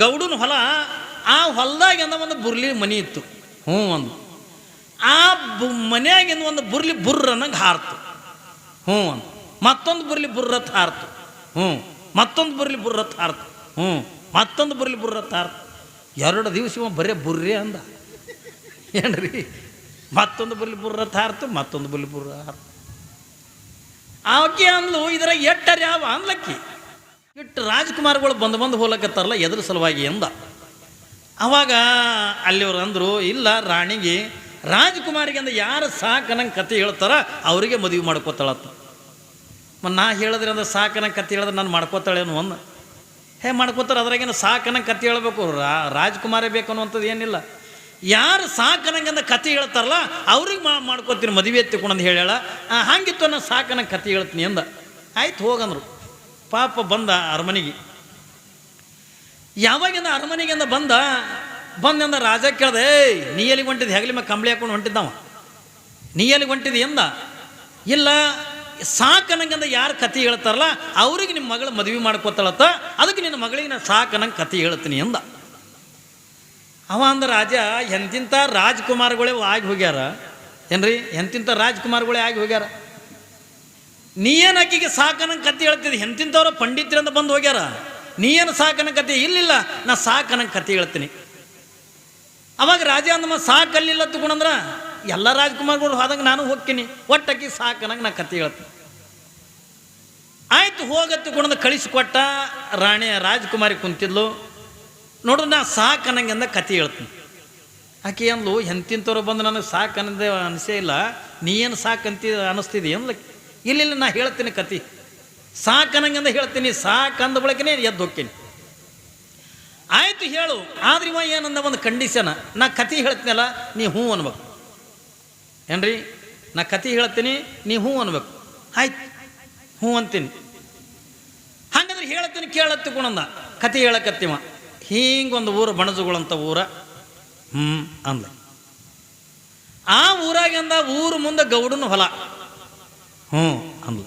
ಗೌಡನ ಹೊಲ, ಆ ಹೊಲದಾಗಿಂದ ಒಂದು ಬುರ್ಲಿ ಮನಿ ಇತ್ತು. ಒಂದು ಆ ಮನೆಯಾಗಿಂದ ಒಂದು ಬುರ್ಲಿ ಬುರ್ರನ್ನಂಗೆ ಹಾರ್ತು. ಒಂದು ಮತ್ತೊಂದು ಬುರ್ಲಿ ಬುರ್ರತ್ ಹಾರ್ತು. ಮತ್ತೊಂದು ಬುರ್ಲಿ ಬುರ್ರತ್ ಹಾರ್ತು. ಮತ್ತೊಂದು ಬುರ್ಲಿ ಬುರ್ರತ್ ಹಾರ್ತು. 2 ದಿವಸ ಬರೇ ಬುರ್ರಿ ಅಂದ. ಏನ್ರಿ, ಮತ್ತೊಂದು ಬುರ್ಲಿ ಬುರ್ರತ್ ಹಾರ್ತು, ಮತ್ತೊಂದು ಬುರ್ಲಿ ಬುರ್ರ ಹಾರ್ತು. ಆಕೆ ಅಂದ್ಲು, ಇದರ ಎಟ್ಟರ ಯಾವ ಅಂದ್ಲಕ್ಕಿ. ಇಟ್ಟು ರಾಜ್ಕುಮಾರ್ಗಳು ಬಂದು ಹೋಲಕತ್ತಾರಲ್ಲ ಎದ್ರ ಸಲುವಾಗಿ ಎಂದ. ಅವಾಗ ಅಲ್ಲಿವ್ರು ಅಂದರು, ಇಲ್ಲ ರಾಣಿಗೆ ರಾಜ್ಕುಮಾರಿಗೆ ಅಂದ ಯಾರು ಸಾಕನಂಗೆ ಕತೆ ಹೇಳ್ತಾರ ಅವರಿಗೆ ಮದುವೆ ಮಾಡ್ಕೋತಾಳತ್ತ. ನಾ ಹೇಳಿದ್ರೆ ಅಂದ್ರೆ ಸಾಕನಂಗೆ ಕತೆ ಹೇಳಿದ್ರೆ ನಾನು ಮಾಡ್ಕೋತಾಳೇನು ಒಂದು ಮಾಡ್ಕೋತಾರೆ. ಅದ್ರಾಗೇನು ಸಾಕನಂಗೆ ಕತೆ ಹೇಳ್ಬೇಕು, ರಾಜ್ಕುಮಾರೇ ಬೇಕು ಅನ್ನುವಂಥದ್ದು ಏನಿಲ್ಲ. ಯಾರು ಸಾಕನಂಗಂದ ಕತೆ ಹೇಳ್ತಾರಲ್ಲ ಅವ್ರಿಗೆ ಮಾಡ್ಕೋತೀನಿ ಮದುವೆ ಎತ್ತಿಕೊಂಡಂದು ಹೇಳ. ಹಂಗಿತ್ತು ನಾನು ಸಾಕನಂಗೆ ಕತೆ ಹೇಳ್ತೀನಿ ಅಂದ. ಆಯ್ತು ಹೋಗಂದ್ರು. ಪಾಪ ಬಂದ ಅರಮನೆಗೆ. ಯಾವಾಗಿಂದ ಅರಮನೆಗಿಂದ ಬಂದಂದ ರಾಜ ಕೇಳ್ದೆ, ನೀ ಎಲ್ಲಿಗೆ ಹೊಂಟಿದ್ದು? ಹೆಗಲಿ ಮ ಕಂಬಳಿ ಹಾಕೊಂಡು ಹೊಂಟಿದ್ದವ. ನೀ ಎಲ್ಲಿಗೆ ಹೊಂಟಿದ್ದು ಎಂದ. ಇಲ್ಲ, ಸಾಕನಂಗಂದ ಯಾರು ಕತೆ ಹೇಳ್ತಾರಲ್ಲ ಅವ್ರಿಗೆ ನಿಮ್ಮ ಮಗಳು ಮದುವೆ ಮಾಡ್ಕೋತಾಳತ್ತ, ಅದಕ್ಕೆ ನಿನ್ನ ಮಗಳಿಗೆ ನಾನು ಸಾಕನಂಗೆ ಕತೆ ಹೇಳ್ತೀನಿ ಎಂದ. ಅವ ಅಂದ ರಾಜ, ಎಂತಿಂಥ ರಾಜ್ಕುಮಾರ್ಗಳೇ ಆಗಿ ಹೋಗ್ಯಾರ ಏನ್ರಿ, ಎಂತಿಂಥ ರಾಜ್ಕುಮಾರ್ಗಳೇ ಆಗಿ ಹೋಗ್ಯಾರ. ನೀ ಏನು ಆಕಿಗೆ ಸಾಕನಂಗೆ ಕತೆ ಹೇಳ್ತಿದ್ದಿ? ಎಂತಿಂಥವ್ರ ಪಂಡಿತರಿಂದ ಬಂದು ಹೋಗ್ಯಾರ. ನೀ ಏನು ಸಾಕನಂಗೆ ಕತೆ? ಇಲ್ಲಿಲ್ಲ, ನಾ ಸಾಕನಂಗೆ ಕತೆ ಹೇಳ್ತೀನಿ. ಅವಾಗ ರಾಜ ಅಂದಮ್ಮ ಸಾಕಲ್ಲಿಲ್ಲ ತಗೊಂಡ್ರ ಎಲ್ಲ ರಾಜ್ಕುಮಾರ್ಗಳು ಹೋದಂಗೆ ನಾನು ಹೋಗ್ತೀನಿ, ಒಟ್ಟಾಕಿ ಸಾಕನಂಗೆ ನಾ ಕತೆ ಹೇಳ್ತೀನಿ. ಆಯ್ತು ಹೋಗತ್ತುಕೊಂಡ ಕಳಿಸಿಕೊಟ್ಟ. ರಾಣಿ ರಾಜ್ಕುಮಾರಿ ಕುಂತಿದ್ಲು. ನೋಡು, ನಾ ಸಾಕನಂಗೆ ಅಂದ ಕತೆ ಹೇಳ್ತೀನಿ. ಆಕೆ ಅಂದ್ಲು, ಎಂತಿಂಥವ್ರು ಬಂದು ನನಗೆ ಸಾಕನ್ನದೇ ಅನಿಸೇ ಇಲ್ಲ, ನೀ ಏನು ಸಾಕಂತ ಅನ್ನಿಸ್ತಿದ್ದಿ ಅಂದ್ಲಕ್ಕೆ. ಇಲ್ಲ, ನಾ ಹೇಳ್ತೀನಿ ಕತೆ, ಸಾಕನಂಗಂದ ಹೇಳ್ತೀನಿ. ಸಾಕಂದ ಬಳಕೆನೇ ಎದ್ದು ಹೋಗ್ತೀನಿ. ಆಯ್ತು ಹೇಳು. ಆದ್ರೆ ಇವ ಏನಂದ, ಒಂದು ಕಂಡೀಷನ್, ನಾ ಕತೆ ಹೇಳ್ತೀನಲ್ಲ ನೀ ಹ್ಞೂ ಅನ್ಬೇಕು. ಏನ್ರಿ, ನಾ ಕತೆ ಹೇಳ್ತೀನಿ, ನೀ ಹ್ಞೂ ಅನ್ಬೇಕು. ಆಯ್ತು, ಹ್ಞೂ ಅಂತೀನಿ. ಹಂಗಂದ್ರೆ ಹೇಳ್ತೀನಿ ಕೇಳತ್ತಿಕೊಂಡ ಕತೆ ಹೇಳಕತ್ತಿವ. ಹಿಂಗೊಂದು ಊರು, ಬಣಜುಗಳಂತ ಊರ. ಅಂದ. ಆ ಊರಾಗಿಂದ ಊರು ಮುಂದೆ ಗೌಡನ ಹೊಲ. ಅಂದ್ಲ.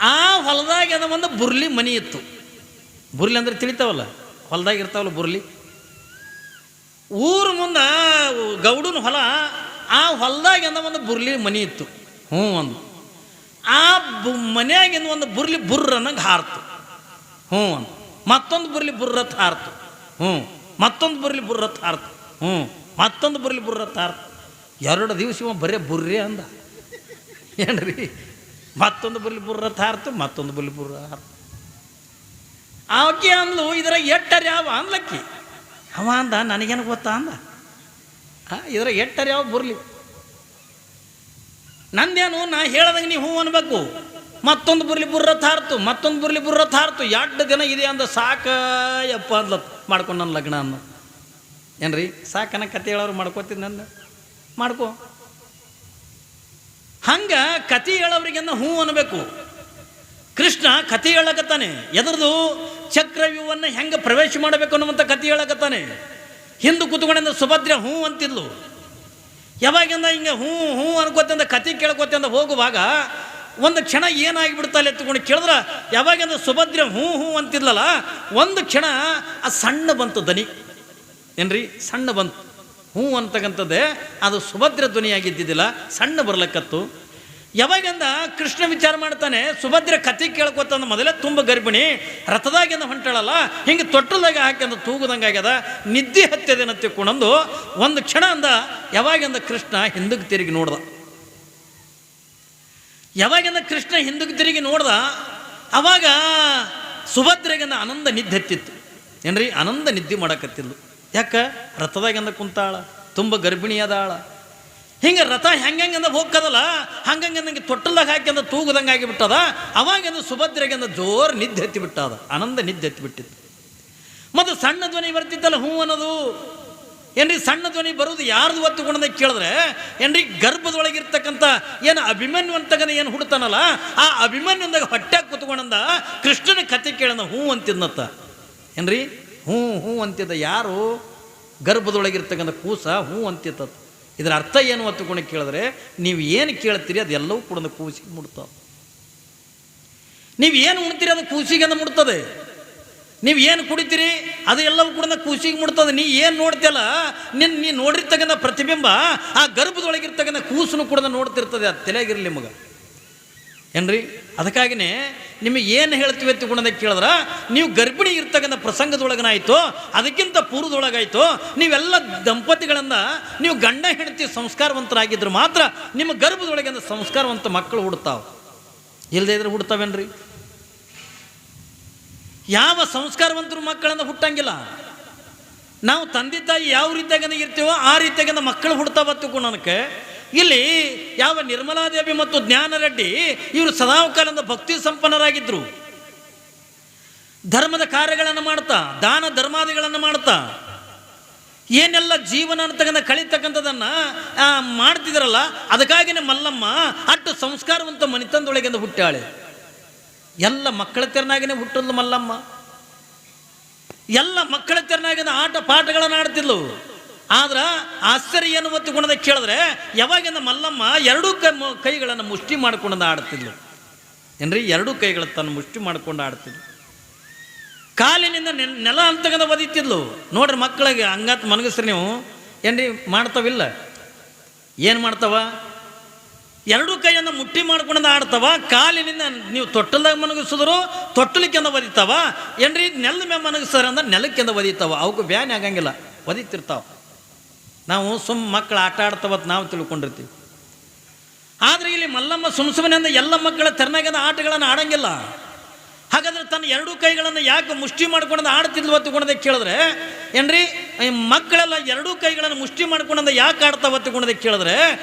ಆ ಹೊಲದಾಗಿಂದ ಒಂದು ಬುರ್ಲಿ ಮನಿ ಇತ್ತು. ಬುರ್ಲಿ ಅಂದ್ರೆ ತಿಳಿತಾವಲ್ಲ, ಹೊಲದಾಗ ಇರ್ತಾವಲ್ಲ ಬುರ್ಲಿ. ಊರು ಮುಂದೆ ಗೌಡನ ಹೊಲ, ಆ ಹೊಲದಾಗಿಂದ ಒಂದು ಬುರ್ಲಿ ಮನಿ ಇತ್ತು. ಅಂದು. ಆ ಮನೆಯಾಗಿಂದ ಒಂದು ಬುರ್ಲಿ ಬುರ್ರನ್ನಂಗೆ ಹಾರ್ತು. ಅಂದು. ಮತ್ತೊಂದು ಬುರ್ಲಿ ಬುರ್ರತ್ ಹಾರ್ತು. ಮತ್ತೊಂದು ಬುರ್ಲಿ ಬುರ್ರತ್ ಹಾರ್ತು. ಮತ್ತೊಂದು ಬುರ್ಲಿ ಬುರ್ರತ್ ಹಾರ್ತು. 2 ದಿವಸ ಬರೇ ಬುರ್ರಿ ಅಂದ. ಏನ್ರಿ, ಮತ್ತೊಂದು ಬುರ್ಲಿ ಬುರ್ರತ್ ಹಾರ್ತು, ಮತ್ತೊಂದು ಬುರ್ಲಿ ಬುರ್ರ ಹಾರ್ತು. ಆಕೆ ಅಂದ್ಲು, ಇದರ ಎಟ್ಟರ ಯಾವ ಅಂದ್ಲಕ್ಕಿ. ಅವ ಅಂದ, ನನಗೇನು ಗೊತ್ತಾ ಅಂದ. ಇದರ ಎಟ್ಟರ ಯಾವ ಬುರ್ಲಿ ನಂದೇನು, ನಾ ಹೇಳ್ದಂಗೆ ನೀವು ಹ್ಞೂ ಅನ್ಬೇಕು. ಮತ್ತೊಂದು ಬುರ್ಲಿ ಬುರ್ರತ್ ಹಾರ್ತು, ಮತ್ತೊಂದು ಬುರ್ಲಿ ಬುರ್ರತ್ ಹಾರ್ತು. 2 ದಿನ ಇದೆ ಅಂದ. ಸಾಕಯ್ಯಪ್ಪ ಅಂದ್ಲ ಮಾಡ್ಕೊಂಡು ನನ್ನ ಲಗ್ನ ಅನ್ನ. ಏನ್ರಿ, ಸಾಕನ ಕತೆ ಹೇಳೋರು ಮಾಡ್ಕೋತೀನಿ ನನ್ನ ಮಾಡ್ಕೊ. ಹಂಗೆ ಕತೆ ಹೇಳೋರಿಗೆಂದ ಹ್ಞೂ ಅನ್ಬೇಕು. ಕೃಷ್ಣ ಕತೆ ಹೇಳಕತ್ತಾನೆ. ಎದ್ರದು ಚಕ್ರವ್ಯೂಹವನ್ನು ಹೆಂಗೆ ಪ್ರವೇಶ ಮಾಡಬೇಕು ಅನ್ನುವಂಥ ಕತೆ ಹೇಳಕತ್ತಾನೆ. ಹಿಂದೆ ಕೂತ್ಕೊಂಡಿಂದ ಸುಭದ್ರ ಹ್ಞೂ ಅಂತಿದ್ಲು. ಯಾವಾಗಿಂದ ಹಿಂಗೆ ಹ್ಞೂ ಹ್ಞೂ ಅನ್ಕೋತಿಂದ ಕತೆ ಕೇಳ್ಕೊತಿಂದ ಹೋಗುವಾಗ ಒಂದು ಕ್ಷಣ ಏನಾಗಿಬಿಡ್ತಲ್ಲ ಎತ್ಕೊಂಡು ಕೇಳಿದ್ರೆ, ಯಾವಾಗಿಂದ ಸುಭದ್ರ ಹ್ಞೂ ಹ್ಞೂ ಅಂತಿದ್ಲಲ್ಲ, ಒಂದು ಕ್ಷಣ ಆ ಸಣ್ಣ ಬಂತು ದನಿ. ಏನ್ರಿ, ಸಣ್ಣ ಬಂತು. ಹ್ಞೂ ಅಂತಕ್ಕಂಥದ್ದೇ ಅದು ಸುಭದ್ರ ಧ್ವನಿಯಾಗಿದ್ದಿದ್ದಿಲ್ಲ, ಸಣ್ಣ ಬರ್ಲಕ್ಕತ್ತು. ಯಾವಾಗಿಂದ ಕೃಷ್ಣ ವಿಚಾರ ಮಾಡ್ತಾನೆ, ಸುಭದ್ರ ಕತೆ ಕೇಳ್ಕೊತಂದ ಮೊದಲೇ ತುಂಬ ಗರ್ಭಿಣಿ, ರಥದಾಗಿಂದ ಹೊಂಟಾಳಲ್ಲ, ಹಿಂಗೆ ತೊಟ್ಟಲ್ದಾಗ ಹಾಕಿಂದ ತೂಗುದಂಗೆ ಆಗ್ಯದ, ನಿದ್ದೆ ಹತ್ಯದೇನ ತಿಕ್ಕೊಂಡಂದು ಒಂದು ಕ್ಷಣ ಅಂದ. ಯಾವಾಗಿಂದ ಕೃಷ್ಣ ಹಿಂದಕ್ಕೆ ತಿರುಗಿ ನೋಡ್ದ. ಯಾವಾಗಿಂದ ಕೃಷ್ಣ ಹಿಂದಕ್ಕೆ ತಿರುಗಿ ನೋಡ್ದ, ಅವಾಗ ಸುಭದ್ರೆಗಿಂದ ಆನಂದ ನಿದ್ದೆ ಹತ್ತಿತ್ತು. ಏನ್ರಿ, ಆನಂದ ನಿದ್ದೆ ಮಾಡಕತ್ತಿದ್ಲು. ಯಾಕೆ, ರಥದಾಗಿಂದ ಕುಂತಾಳ, ತುಂಬ ಗರ್ಭಿಣಿಯಾದ ಆಳ. ಹಿಂಗೆ ರಥ ಹೆಂಗಂದ ಹೋಗ್ಕದಲ್ಲ, ಹಂಗಂಗೆ ತೊಟ್ಟಲ್ದಾಗ ಹಾಕಿಂದ ತೂಗುದಂಗೆ ಆಗಿಬಿಟ್ಟದ. ಅವಾಗಿಂದ ಸುಭದ್ರೆಗಿಂದ ಜೋರು ನಿದ್ದೆ ಹತ್ತಿ ಬಿಟ್ಟದ, ಆನಂದ ನಿದ್ದೆ ಹತ್ತಿ ಬಿಟ್ಟಿತ್ತು. ಮತ್ತು ಸಣ್ಣ ಧ್ವನಿ ಬರ್ತಿತ್ತಲ್ಲ ಹ್ಞೂ ಅನ್ನೋದು. ಏನ್ರಿ, ಸಣ್ಣ ಧ್ವನಿ ಬರೋದು ಯಾರ್ದು ಒತ್ತುಕೊಂಡ ಕೇಳಿದ್ರೆ, ಏನ್ರಿ, ಗರ್ಭದೊಳಗಿರ್ತಕ್ಕಂಥ ಏನು ಅಭಿಮನ್ಯು ಅಂತಕ್ಕಂಥ ಏನು ಹುಡ್ತಾನಲ್ಲ, ಆ ಅಭಿಮನ್ಯುಂದಾಗ ಹೊಟ್ಟ್ಯಾಗ ಕೂತ್ಕೊಂಡಂದ ಕೃಷ್ಣನ ಕತೆ ಕೇಳಂದ ಹ್ಞೂ ಅಂತಿದ್ನತ್ತ. ಏನ್ರಿ, ಹ್ಞೂ ಹ್ಞೂ ಅಂತಿದ್ದ. ಯಾರು, ಗರ್ಭದೊಳಗಿರ್ತಕ್ಕಂಥ ಕೂಸ ಹ್ಞೂ ಅಂತಿತ್ತ. ಇದರ ಅರ್ಥ ಏನು ಹೊತ್ತುಕೊಂಡು ಕೇಳಿದ್ರೆ, ನೀವು ಏನು ಕೇಳ್ತೀರಿ ಅದೆಲ್ಲವೂ ಕೂಡ ಕೂಸಿಗೆ ಮುಡ್ತಾವೆ. ನೀವು ಏನು ಉಣ್ತೀರಿ ಅದು ಕೂಸಿಗೆ ಮುಡ್ತದೆ. ನೀವು ಏನು ಕುಡಿತೀರಿ ಅದು ಎಲ್ಲವೂ ಕೂಡ ಕೂಸಿಗೆ ಮುಡ್ತದೆ. ನೀ ಏನು ನೋಡ್ತಿಯಲ್ಲ, ನೀ ನೋಡಿರ್ತಕ್ಕಂಥ ಪ್ರತಿಬಿಂಬ ಆ ಗರ್ಭದೊಳಗಿರ್ತಕ್ಕಂಥ ಕೂಸನ್ನು ಕೂಡ ನೋಡ್ತಿರ್ತದೆ. ಅದು ತಲೆಯಾಗಿರಲಿ ನಿಮಗೆ ಏನ್ರಿ. ಅದಕ್ಕಾಗಿಯೇ ನಿಮಗೆ ಏನು ಹೇಳ್ತೀವಿ ಅಂತ ಕೇಳಿದ್ರೆ, ನೀವು ಗರ್ಭಿಣಿ ಇರ್ತಕ್ಕಂಥ ಪ್ರಸಂಗದೊಳಗನಾಯಿತು, ಅದಕ್ಕಿಂತ ಪೂರ್ವದೊಳಗಾಯಿತು, ನೀವೆಲ್ಲ ದಂಪತಿಗಳಿಂದ ನೀವು ಗಂಡ ಹೆಂಡತಿ ಸಂಸ್ಕಾರವಂತರಾಗಿದ್ರು ಮಾತ್ರ ನಿಮ್ಮ ಗರ್ಭದೊಳಗಿಂದ ಸಂಸ್ಕಾರವಂತ ಮಕ್ಕಳು ಹುಡ್ತಾವೆ. ಇಲ್ಲದೇ ಇದ್ರೆ ಹುಡ್ತಾವೇನ್ರಿ? ಯಾವ ಸಂಸ್ಕಾರವಂತರು ಮಕ್ಕಳನ್ನ ಹುಟ್ಟಂಗಿಲ್ಲ. ನಾವು ತಂದೆ ತಾಯಿ ಯಾವ ರೀತಿಯಾಗ ಇರ್ತೀವೋ ಆ ರೀತಿಯಾಗ ಮಕ್ಕಳು ಹುಡ್ತಾವತ್ತು ನನಗೆ. ಇಲ್ಲಿ ಯಾವ ನಿರ್ಮಲಾದೇವಿ ಮತ್ತು ಜ್ಞಾನರೆಡ್ಡಿ ಇವರು ಸದಾಕಾಲದ ಭಕ್ತಿ ಸಂಪನ್ನರಾಗಿದ್ರು. ಧರ್ಮದ ಕಾರ್ಯಗಳನ್ನು ಮಾಡ್ತಾ, ದಾನ ಧರ್ಮಾದಿಗಳನ್ನು ಮಾಡ್ತಾ, ಏನೆಲ್ಲ ಜೀವನ ಅಂತಕ್ಕಂಥ ಕಳೀತಕ್ಕಂಥದನ್ನು ಮಾಡ್ತಿದ್ರಲ್ಲ, ಅದಕ್ಕಾಗಿಯೇ ಮಲ್ಲಮ್ಮ ಅಟ್ಟು ಸಂಸ್ಕಾರವಂತ ಮನಿತನದೊಳಗಿಂದ ಹುಟ್ಟಾಳೆ. ಎಲ್ಲ ಮಕ್ಕಳ ತೆರನಾಗಿನೇ ಹುಟ್ಟಲು ಮಲ್ಲಮ್ಮ. ಎಲ್ಲ ಮಕ್ಕಳ ತೆರನಾಗಿಂದ ಆಟ ಪಾಠಗಳನ್ನು ಆಡ್ತಿದ್ಲು. ಆದ್ರೆ ಆಶ್ಚರ್ಯ ಏನು ಒತ್ತುಕೊಂಡದ ಕೇಳಿದ್ರೆ, ಯಾವಾಗಿಂದ ಮಲ್ಲಮ್ಮ ಎರಡೂ ಕೈಗಳನ್ನು ಮುಷ್ಟಿ ಮಾಡ್ಕೊಂಡ ಆಡ್ತಿದ್ಲು ಏನ್ರಿ. ಎರಡೂ ಕೈಗಳ ತನ್ನ ಮುಷ್ಟಿ ಮಾಡ್ಕೊಂಡು ಆಡ್ತಿದ್ಲು. ಕಾಲಿನಿಂದ ನೆಲ ಅಂತಕ್ಕಂಥ ಒದಿತಿದ್ಲು. ನೋಡ್ರಿ ಮಕ್ಕಳಿಗೆ ಹಂಗಾತ್ ಮನಗಸ್ರಿ ನೀವು ಏನ್ರಿ ಮಾಡ್ತಾವಿಲ್ಲ. ಏನು ಮಾಡ್ತಾವ? ಎರಡೂ ಕೈಯನ್ನು ಮುಟ್ಟಿ ಮಾಡ್ಕೊಂಡ ಆಡ್ತಾವ. ಕಾಲಿನಿಂದ ನೀವು ತೊಟ್ಟಲ್ದಾಗ ಮನಗಿಸಿದ್ರು ತೊಟ್ಟಲಿಕ್ಕೆಂದ ಒದಿತಾವ ಏನ್ರಿ. ನೆಲದ ಮೇಲೆ ಮನಗಿಸ್ತಾರ ಅಂದ್ರೆ ನೆಲಕ್ಕೆಂದ ಒದಿತಾವ. ಅವಕ್ಕೆ ಬ್ಯಾನ್ ಆಗಂಗಿಲ್ಲ, ಒದಿತಿರ್ತಾವ. ನಾವು ಮಕ್ಕಳು ಆಟ ಆಡ್ತಾವತ್ತು ನಾವು ತಿಳ್ಕೊಂಡಿರ್ತೀವಿ. ಆದರೆ ಇಲ್ಲಿ ಮಲ್ಲಮ್ಮ ಸುಮ್ಮನೆ ಎಲ್ಲ ಮಕ್ಕಳ ತೆರನಾಗದ ಆಟಗಳನ್ನು ಆಡಂಗಿಲ್ಲ. ಹಾಗಾದ್ರೆ ತನ್ನ ಎರಡೂ ಕೈಗಳನ್ನು ಯಾಕೆ ಮುಷ್ಟಿ ಮಾಡ್ಕೊಂಡ ಆಡ್ತಿದ್ಲು ಒತ್ತುಕೊಂಡದೆ ಕೇಳಿದ್ರೆ ಏನ್ರಿ, ಮಕ್ಕಳೆಲ್ಲ ಎರಡೂ ಕೈಗಳನ್ನು ಮುಷ್ಟಿ ಮಾಡ್ಕೊಂಡ ಯಾಕೆ ಆಡ್ತಾವ ಒತ್ತುಕೊಂಡದೆ ಕೇಳಿದ್ರೆ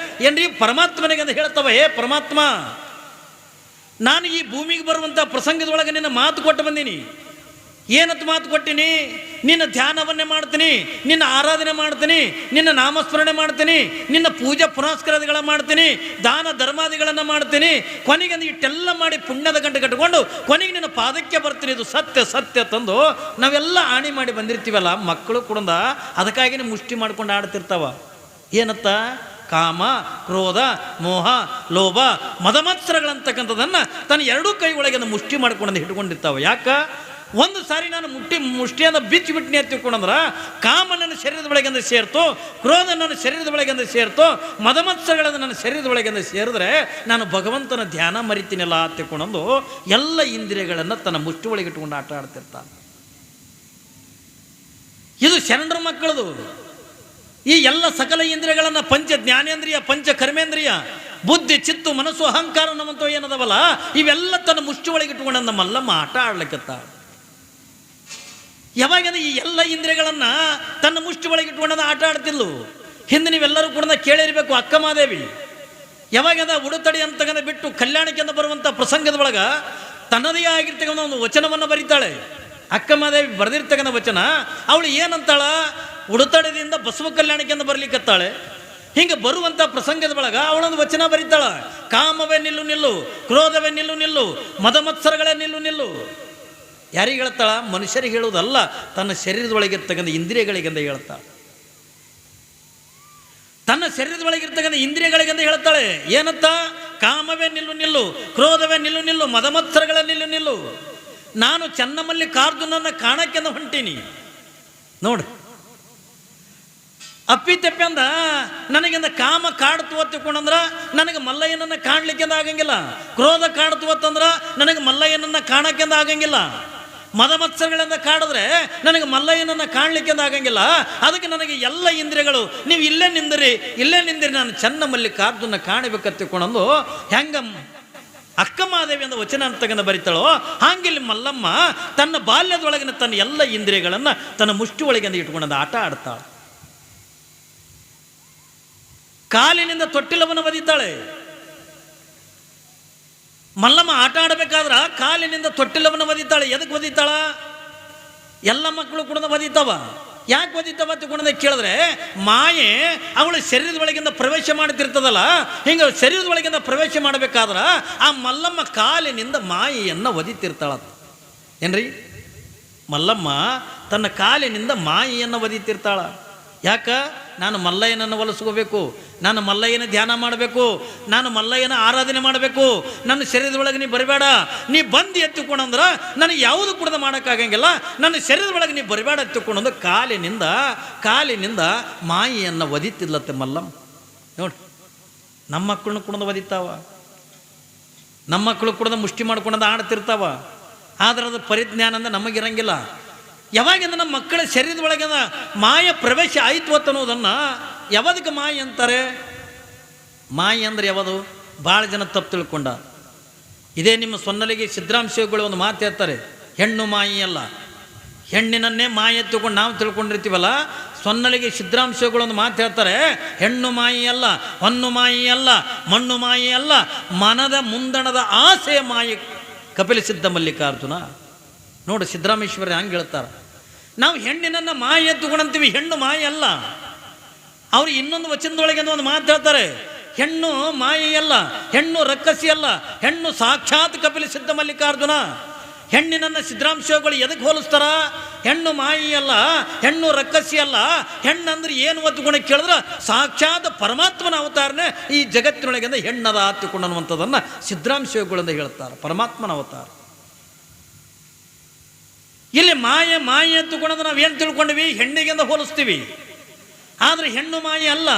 ಏನ್ರಿ, ಪರಮಾತ್ಮನಿಗೆ ಅಂತ ಹೇಳ್ತಾವ, ಹೇ ಪರಮಾತ್ಮ, ನಾನು ಈ ಭೂಮಿಗೆ ಬರುವಂಥ ಪ್ರಸಂಗದೊಳಗೆ ನಿನ್ನ ಮಾತು ಕೊಟ್ಟು ಬಂದೀನಿ. ಏನತ್ತು ಮಾತು ಕೊಟ್ಟಿನಿ? ನಿನ್ನ ಧ್ಯಾನವನ್ನೇ ಮಾಡ್ತೀನಿ, ನಿನ್ನ ಆರಾಧನೆ ಮಾಡ್ತೀನಿ, ನಿನ್ನ ನಾಮಸ್ಮರಣೆ ಮಾಡ್ತೀನಿ, ನಿನ್ನ ಪೂಜೆ ಪುನಸ್ಕಾರಗಳ ಮಾಡ್ತೀನಿ, ದಾನ ಧರ್ಮಾದಿಗಳನ್ನು ಮಾಡ್ತೀನಿ. ಕೊನೆಗೆ ಇಟ್ಟೆಲ್ಲ ಮಾಡಿ ಪುಣ್ಯದ ಗಂಟೆ ಕಟ್ಟಿಕೊಂಡು ಕೊನೆಗೆ ನಿನ್ನ ಪಾದಕ್ಕೆ ಬರ್ತೀನಿ. ಇದು ಸತ್ಯ ಸತ್ಯ ತಂದು ನಾವೆಲ್ಲ ಆಣಿ ಮಾಡಿ ಬಂದಿರ್ತೀವಲ್ಲ, ಮಕ್ಕಳು ಕೂಡ ಅದಕ್ಕಾಗಿ ಮುಷ್ಟಿ ಮಾಡ್ಕೊಂಡು ಆಡ್ತಿರ್ತಾವ. ಏನತ್ತ? ಕಾಮ, ಕ್ರೋಧ, ಮೋಹ, ಲೋಭ, ಮದಮತ್ಸರಗಳಂತಕ್ಕಂಥದ್ದನ್ನು ತನ್ನ ಎರಡೂ ಕೈ ಒಳಗೆ ಮುಷ್ಟಿ ಮಾಡ್ಕೊಂಡು ಹಿಡ್ಕೊಂಡಿರ್ತಾವ. ಯಾಕ? ಒಂದು ಸಾರಿ ನಾನು ಮುಷ್ಟಿಯನ್ನು ಬಿಚ್ಚಿಬಿಟ್ಟು ಎತ್ತಿಕೊಂಡ್ರೆ ಕಾಮ ನನ್ನ ಶರೀರದ ಒಳಗೆಂದು ಸೇರ್ತು, ಕ್ರೋಧ ನನ್ನ ಶರೀರದ ಒಳಗೆಂದು ಸೇರ್ತು, ಮದಮತ್ಸರಗಳನ್ನು ನನ್ನ ಶರೀರದ ಒಳಗೆಂದು ಸೇರಿದ್ರೆ ನಾನು ಭಗವಂತನ ಧ್ಯಾನ ಮರಿತೀನಿಲ್ಲ ತಿಳ್ಕೊಂಡು ಎಲ್ಲ ಇಂದ್ರಿಯಗಳನ್ನು ತನ್ನ ಮುಷ್ಟಿ ಒಳಗೆ ಇಟ್ಕೊಂಡು ಆಟ ಆಡ್ತಿರ್ತಾನೆ. ಇದು ಶರಣರ ಮಕ್ಕಳದು. ಈ ಎಲ್ಲ ಸಕಲ ಇಂದ್ರಿಯಗಳನ್ನು ಪಂಚ ಜ್ಞಾನೇಂದ್ರಿಯ, ಪಂಚ ಕರ್ಮೇಂದ್ರಿಯ, ಬುದ್ಧಿ, ಚಿತ್ತು, ಮನಸ್ಸು, ಅಹಂಕಾರ ನಮ್ಮಂತವ ಏನದವಲ್ಲ, ಇವೆಲ್ಲ ತನ್ನ ಮುಷ್ಟಿ ಒಳಗೆ ಇಟ್ಕೊಂಡು ನಮ್ಮ ಮಲ್ಲಮ್ಮ ಆಟ ಆಡ್ಲಿಕ್ಕತ್ತ. ಯಾವಾಗ ಈ ಎಲ್ಲ ಇಂದ್ರಿಯಗಳನ್ನು ತನ್ನ ಮುಷ್ಟಿ ಒಳಗೆ ಇಟ್ಕೊಂಡ ಆಟ ಆಡ್ತಿದ್ಲು. ಹಿಂದೆ ನೀವೆಲ್ಲರೂ ಕೂಡ ಕೇಳಿರಬೇಕು, ಅಕ್ಕ ಮಾದೇವಿ ಯಾವಾಗ ಉಡುತಡಿ ಅಂತಕ್ಕಂಥ ಬಿಟ್ಟು ಕಲ್ಯಾಣಕ್ಕೆಂದು ಬರುವಂಥ ಪ್ರಸಂಗದ ಒಳಗೆ ತನ್ನದೇ ಆಗಿರ್ತಕ್ಕಂಥ ಒಂದು ವಚನವನ್ನು ಬರೀತಾಳೆ. ಅಕ್ಕ ಮಾದೇವಿ ಬರೆದಿರ್ತಕ್ಕಂಥ ವಚನ ಅವಳು ಏನಂತಾಳ? ಉಡುತಡದಿಂದ ಬಸವ ಕಲ್ಯಾಣಕ್ಕೆಂದು ಬರ್ಲಿಕ್ಕತ್ತಾಳೆ. ಹಿಂಗೆ ಬರುವಂಥ ಪ್ರಸಂಗದ ಒಳಗ ಅವಳೊಂದು ವಚನ ಬರೀತಾಳ. ಕಾಮವೇ ನಿಲ್ಲು ನಿಲ್ಲು, ಕ್ರೋಧವೇ ನಿಲ್ಲು ನಿಲ್ಲು, ಮದಮತ್ಸರಗಳೇ ನಿಲ್ಲು ನಿಲ್ಲು. ಯಾರಿಗೆ ಹೇಳ್ತಾಳ? ಮನುಷ್ಯರಿಗೆ ಹೇಳುವುದಲ್ಲ, ತನ್ನ ಶರೀರದೊಳಗಿರ್ತಕ್ಕಂಥ ಇಂದ್ರಿಯಗಳಿಗೆಂದ ಹೇಳ್ತಾಳೆ. ತನ್ನ ಶರೀರದೊಳಗಿರ್ತಕ್ಕಂಥ ಇಂದ್ರಿಯಗಳಿಗೆಂದ ಹೇಳ್ತಾಳೆ. ಏನಂತ? ಕಾಮವೇ ನಿಲ್ಲು ನಿಲ್ಲು, ಕ್ರೋಧವೇ ನಿಲ್ಲು ನಿಲ್ಲು, ಮದಮತ್ಸರಗಳ ನಿಲ್ಲು ನಿಲ್ಲು. ನಾನು ಚೆನ್ನಮಲ್ಲಿಕಾರ್ಜುನನ್ನ ಕಾಣಕ್ಕೆಂದ ಹೊಂಟೀನಿ. ನೋಡು, ಅಪ್ಪಿತಪ್ಪಿ ಅಂದ ನನಗಿಂದ ಕಾಮ ಕಾಡ್ತು ಒತ್ತಿಕೊಂಡಂದ್ರ ನನಗೆ ಮಲ್ಲಯ್ಯನನ್ನು ಕಾಣ್ಲಿಕ್ಕೆಂದ ಆಗಂಗಿಲ್ಲ. ಕ್ರೋಧ ಕಾಡ್ತು ಒತ್ತಂದ್ರ ನನಗೆ ಮಲ್ಲಯ್ಯನನ್ನು ಕಾಣಕ್ಕೆಂದ ಆಗಂಗಿಲ್ಲ. ಮದಮತ್ಸರಗಳಿಂದ ಕಾಡಿದ್ರೆ ನನಗೆ ಮಲ್ಲಯ್ಯನನ್ನು ಕಾಣ್ಲಿಕ್ಕೆಂದ ಆಗಂಗಿಲ್ಲ. ಅದಕ್ಕೆ ನನಗೆ ಎಲ್ಲ ಇಂದ್ರಿಯಗಳು ನೀವು ಇಲ್ಲೇ ನಿಂದಿರಿ ನಾನು ಚೆನ್ನಮಲ್ಲಿಕಾರ್ಜುನ ಕಾಣಬೇಕತ್ತಿಕೊಂಡಂದು ಹೆಂಗ ಅಕ್ಕ ಮಾದೇವಿ ಅಂದ ವಚನ ಅಂತಕ್ಕಂಥ ಬರಿತಾಳೋ ಹಾಗಿಲ್ಲಿ ಮಲ್ಲಮ್ಮ ತನ್ನ ಬಾಲ್ಯದೊಳಗಿನ ತನ್ನ ಎಲ್ಲ ಇಂದ್ರಿಯಗಳನ್ನು ತನ್ನ ಮುಷ್ಟಿ ಒಳಗಿಂದ ಇಟ್ಕೊಂಡಂದು ಆಟ ಆಡ್ತಾಳೆ. ಕಾಲಿನಿಂದ ತೊಟ್ಟಿಲವನ್ನು ಒದಿತಾಳೆ. ಮಲ್ಲಮ್ಮ ಆಟ ಆಡಬೇಕಾದ್ರ ಕಾಲಿನಿಂದ ತೊಟ್ಟಿಲವನ್ನು ಒದಿತಾಳೆ. ಎದಕ್ಕೆ ಒದಿತಾಳ? ಎಲ್ಲ ಮಕ್ಕಳು ಕೂಡ ಒದಿತಾವ. ಯಾಕೆ ಒದಿತಾವ ಅಂತ ಕೇಳಿದ್ರೆ ಮಾಯೆ ಅವಳ ಶರೀರದ ಒಳಗಿಂದ ಪ್ರವೇಶ ಮಾಡ್ತಿರ್ತದಲ್ಲ, ಹಿಂಗೆ ಶರೀರದ ಒಳಗಿಂದ ಪ್ರವೇಶ ಮಾಡಬೇಕಾದ್ರ ಆ ಮಲ್ಲಮ್ಮ ಕಾಲಿನಿಂದ ಮಾಯೆಯನ್ನು ಒದಿತಿರ್ತಾಳ. ಏನ್ರಿ? ಮಲ್ಲಮ್ಮ ತನ್ನ ಕಾಲಿನಿಂದ ಮಾಯೆಯನ್ನು ಒದಿತಿರ್ತಾಳ. ಯಾಕ? ನಾನು ಮಲ್ಲಯ್ಯನನ್ನು ಒಲಿಸ್ಕೋಬೇಕು, ನಾನು ಮಲ್ಲಯ್ಯನ ಧ್ಯಾನ ಮಾಡಬೇಕು, ನಾನು ಮಲ್ಲಯ್ಯನ ಆರಾಧನೆ ಮಾಡಬೇಕು. ನನ್ನ ಶರೀರದೊಳಗೆ ನೀ ಬರಬೇಡ, ನೀ ಬಂದು ಎತ್ತಿಕೊಂಡಂದ್ರೆ ನನಗೆ ಯಾವುದು ಕೂಡ ಮಾಡೋಕ್ಕಾಗಂಗಿಲ್ಲ. ನನ್ನ ಶರೀರದೊಳಗೆ ನೀ ಬರಬೇಡ ಎತ್ತಿಕೊಂಡಂದು ಕಾಲಿನಿಂದ ಮಾಯಿಯನ್ನು ಒದಿತಿಲ್ಲತ್ತೆ ಮಲ್ಲಮ್ಮ. ನೋಡಿ, ನಮ್ಮ ಮಕ್ಕಳನ್ನ ಕುಣದು ಒದಿತಾವ, ನಮ್ಮ ಮಕ್ಕಳು ಕೂಡ ಮುಷ್ಟಿ ಮಾಡ್ಕೊಂಡಂದು ಆಡ್ತಿರ್ತಾವ. ಆದರೆ ಅದು ಪರಿಜ್ಞಾನ ಅಂದ್ರೆ ನಮಗಿರಂಗಿಲ್ಲ. ಯಾವಾಗಿಂದ ನಮ್ಮ ಮಕ್ಕಳ ಶರೀರದ ಒಳಗೆ ಮಾಯ ಪ್ರವೇಶ ಆಯಿತು ಅನ್ನೋದನ್ನು ಯಾವದಕ್ಕೆ ಮಾಯಿ ಅಂತಾರೆ? ಮಾಯಿ ಅಂದ್ರೆ ಯಾವುದು? ಭಾಳ ಜನ ತಪ್ಪು ತಿಳ್ಕೊಂಡ. ಇದೇ ನಿಮ್ಮ ಸೊನ್ನಲಿಗೆ ಸಿದ್ದರಾಮಶಿವಗಳು ಒಂದು ಮಾತು ಹೇಳ್ತಾರೆ, ಹೆಣ್ಣು ಮಾಯಿ ಅಲ್ಲ. ಹೆಣ್ಣಿನನ್ನೇ ಮಾಯಿ ಎತ್ತುಕೊಂಡು ನಾವು ತಿಳ್ಕೊಂಡಿರ್ತೀವಲ್ಲ, ಸೊನ್ನಲಿಗೆ ಸಿದ್ದರಾಮಶಿವಗಳು ಒಂದು ಮಾತು ಹೇಳ್ತಾರೆ, ಹೆಣ್ಣು ಮಾಯಿ ಅಲ್ಲ, ಹೊನ್ನು ಮಾಯಿ ಅಲ್ಲ, ಮಣ್ಣು ಮಾಯಿ ಅಲ್ಲ, ಮನದ ಮುಂದಣದ ಆಸೆಯ ಮಾಯಿ ಕಪಿಲ ಸಿದ್ಧ ಮಲ್ಲಿಕಾರ್ಜುನ. ನೋಡು, ಸಿದ್ದರಾಮೇಶ್ವರ ಹಂಗೆ ಹೇಳ್ತಾರೆ. ನಾವು ಹೆಣ್ಣಿನನ್ನು ಮಾಯಿ ಎತ್ತುಕೊಂಡಂತೀವಿ, ಹೆಣ್ಣು ಮಾಯಿ ಅಲ್ಲ. ಅವ್ರು ಇನ್ನೊಂದು ವಚನದೊಳಗೆ ಒಂದು ಮಾತು ಹೇಳ್ತಾರೆ, ಹೆಣ್ಣು ಮಾಯಿ ಅಲ್ಲ, ಹೆಣ್ಣು ರಕ್ಕಸಿ ಅಲ್ಲ, ಹೆಣ್ಣು ಸಾಕ್ಷಾತ್ ಕಪಿಲ ಸಿದ್ಧ ಮಲ್ಲಿಕಾರ್ಜುನ. ಹೆಣ್ಣಿನನ್ನು ಸಿದ್ದರಾಮಶಿವಗಳು ಎದಕ್ಕೆ ಹೋಲಿಸ್ತಾರ? ಹೆಣ್ಣು ಮಾಯಿ ಅಲ್ಲ, ಹೆಣ್ಣು ರಕ್ಕಸಿ ಅಲ್ಲ. ಹೆಣ್ಣಂದ್ರೆ ಏನು ಒತ್ತುಕೊಂಡು ಕೇಳಿದ್ರೆ ಸಾಕ್ಷಾತ್ ಪರಮಾತ್ಮನ ಅವತಾರನೇ ಈ ಜಗತ್ತಿನೊಳಗಿಂದ ಹೆಣ್ಣದ ಹತ್ತಿಕೊಂಡು ಅನ್ನುವಂಥದ್ದನ್ನು ಸಿದ್ದರಾಮಶಿವಗಳಿಂದ ಹೇಳ್ತಾರೆ, ಪರಮಾತ್ಮನ ಅವತಾರ. ಇಲ್ಲಿ ಮಾಯಿ ಎತ್ತುಕೊಂಡ್ರೆ ನಾವೇನು ತಿಳ್ಕೊಂಡ್ವಿ? ಹೆಣ್ಣಿಗೆಂದ ಹೋಲಿಸ್ತೀವಿ. ಆದರೆ ಹೆಣ್ಣು ಮಾಯಿ ಅಲ್ಲ.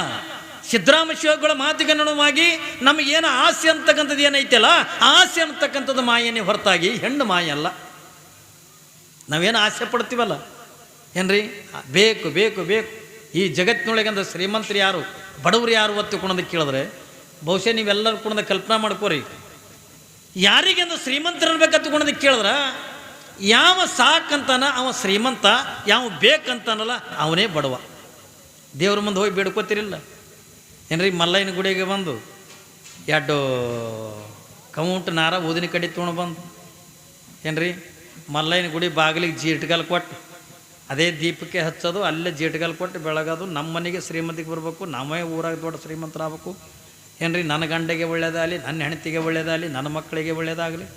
ಸಿದ್ದರಾಮಶಿವಗಳ ಮಾತಿಗೆ ಅನುಗುಣವಾಗಿ ನಮಗೇನು ಆಸೆ ಅಂತಕ್ಕಂಥದ್ದು ಏನೈತಲ್ಲ, ಆಸೆ ಅಂತಕ್ಕಂಥದ್ದು ಮಾಯನೇ ಹೊರತಾಗಿ ಹೆಣ್ಣು ಮಾಯಿ ಅಲ್ಲ. ನಾವೇನು ಆಸೆ ಪಡ್ತೀವಲ್ಲ ಏನ್ರಿ, ಬೇಕು ಬೇಕು ಬೇಕು. ಈ ಜಗತ್ತಿನೊಳಗಂದ ಶ್ರೀಮಂತರು ಯಾರು, ಬಡವರು ಯಾರು ಒತ್ತುಕೊಂಡಂದು ಕೇಳಿದ್ರೆ ಬಹುಶಃ ನೀವೆಲ್ಲರೂ ಕೂಡ ಕಲ್ಪನಾ ಮಾಡ್ಕೋರಿ. ಯಾರಿಗೆಂದು ಶ್ರೀಮಂತರು ಅನ್ಬೇಕತ್ತುಕೊಂಡಂದು ಕೇಳಿದ್ರೆ, ಯಾವ ಸಾಕಂತಾನ ಅವ ಶ್ರೀಮಂತ, ಯಾವ ಬೇಕಂತಾನಲ್ಲ ಅವನೇ ಬಡವ. ದೇವ್ರ ಮುಂದೆ ಹೋಗಿ ಬೇಡ್ಕೋತಿರಿಲ್ಲ ಏನ್ರಿ? ಮಲ್ಲಯ್ಯನ ಗುಡಿಗೆ ಬಂದು 2 ಕೌಂಟ್ ನಾರ ಊದಿನ ಕಡಿ ತೊಗೊಂಡು ಬಂದು ಏನ್ರಿ, ಮಲ್ಲಯ್ಯನ ಗುಡಿ ಬಾಗಿಲಿಗೆ ಜೀಟ್ಗಾಲ್ ಕೊಟ್ಟು ಅದೇ ದೀಪಕ್ಕೆ ಹಚ್ಚೋದು, ಅಲ್ಲೇ ಜೀಟ್ಗಾಲ್ ಕೊಟ್ಟು ಬೆಳಗೋದು. ನಮ್ಮ ಮನೆಗೆ ಶ್ರೀಮಂತಿಗೆ ಬರಬೇಕು, ನಮ್ಮೇ ಊರಾಗ ದೊಡ್ಡ ಶ್ರೀಮಂತರಾಗಬೇಕು ಏನ್ರಿ. ನನ್ನ ಗಂಡೆಗೆ ಒಳ್ಳೇದಾಗಲಿ, ನನ್ನ ಹೆಂಡತಿಗೆ ಒಳ್ಳೇದಾಗಲಿ, ನನ್ನ ಮಕ್ಕಳಿಗೆ ಒಳ್ಳೇದಾಗಲಿ,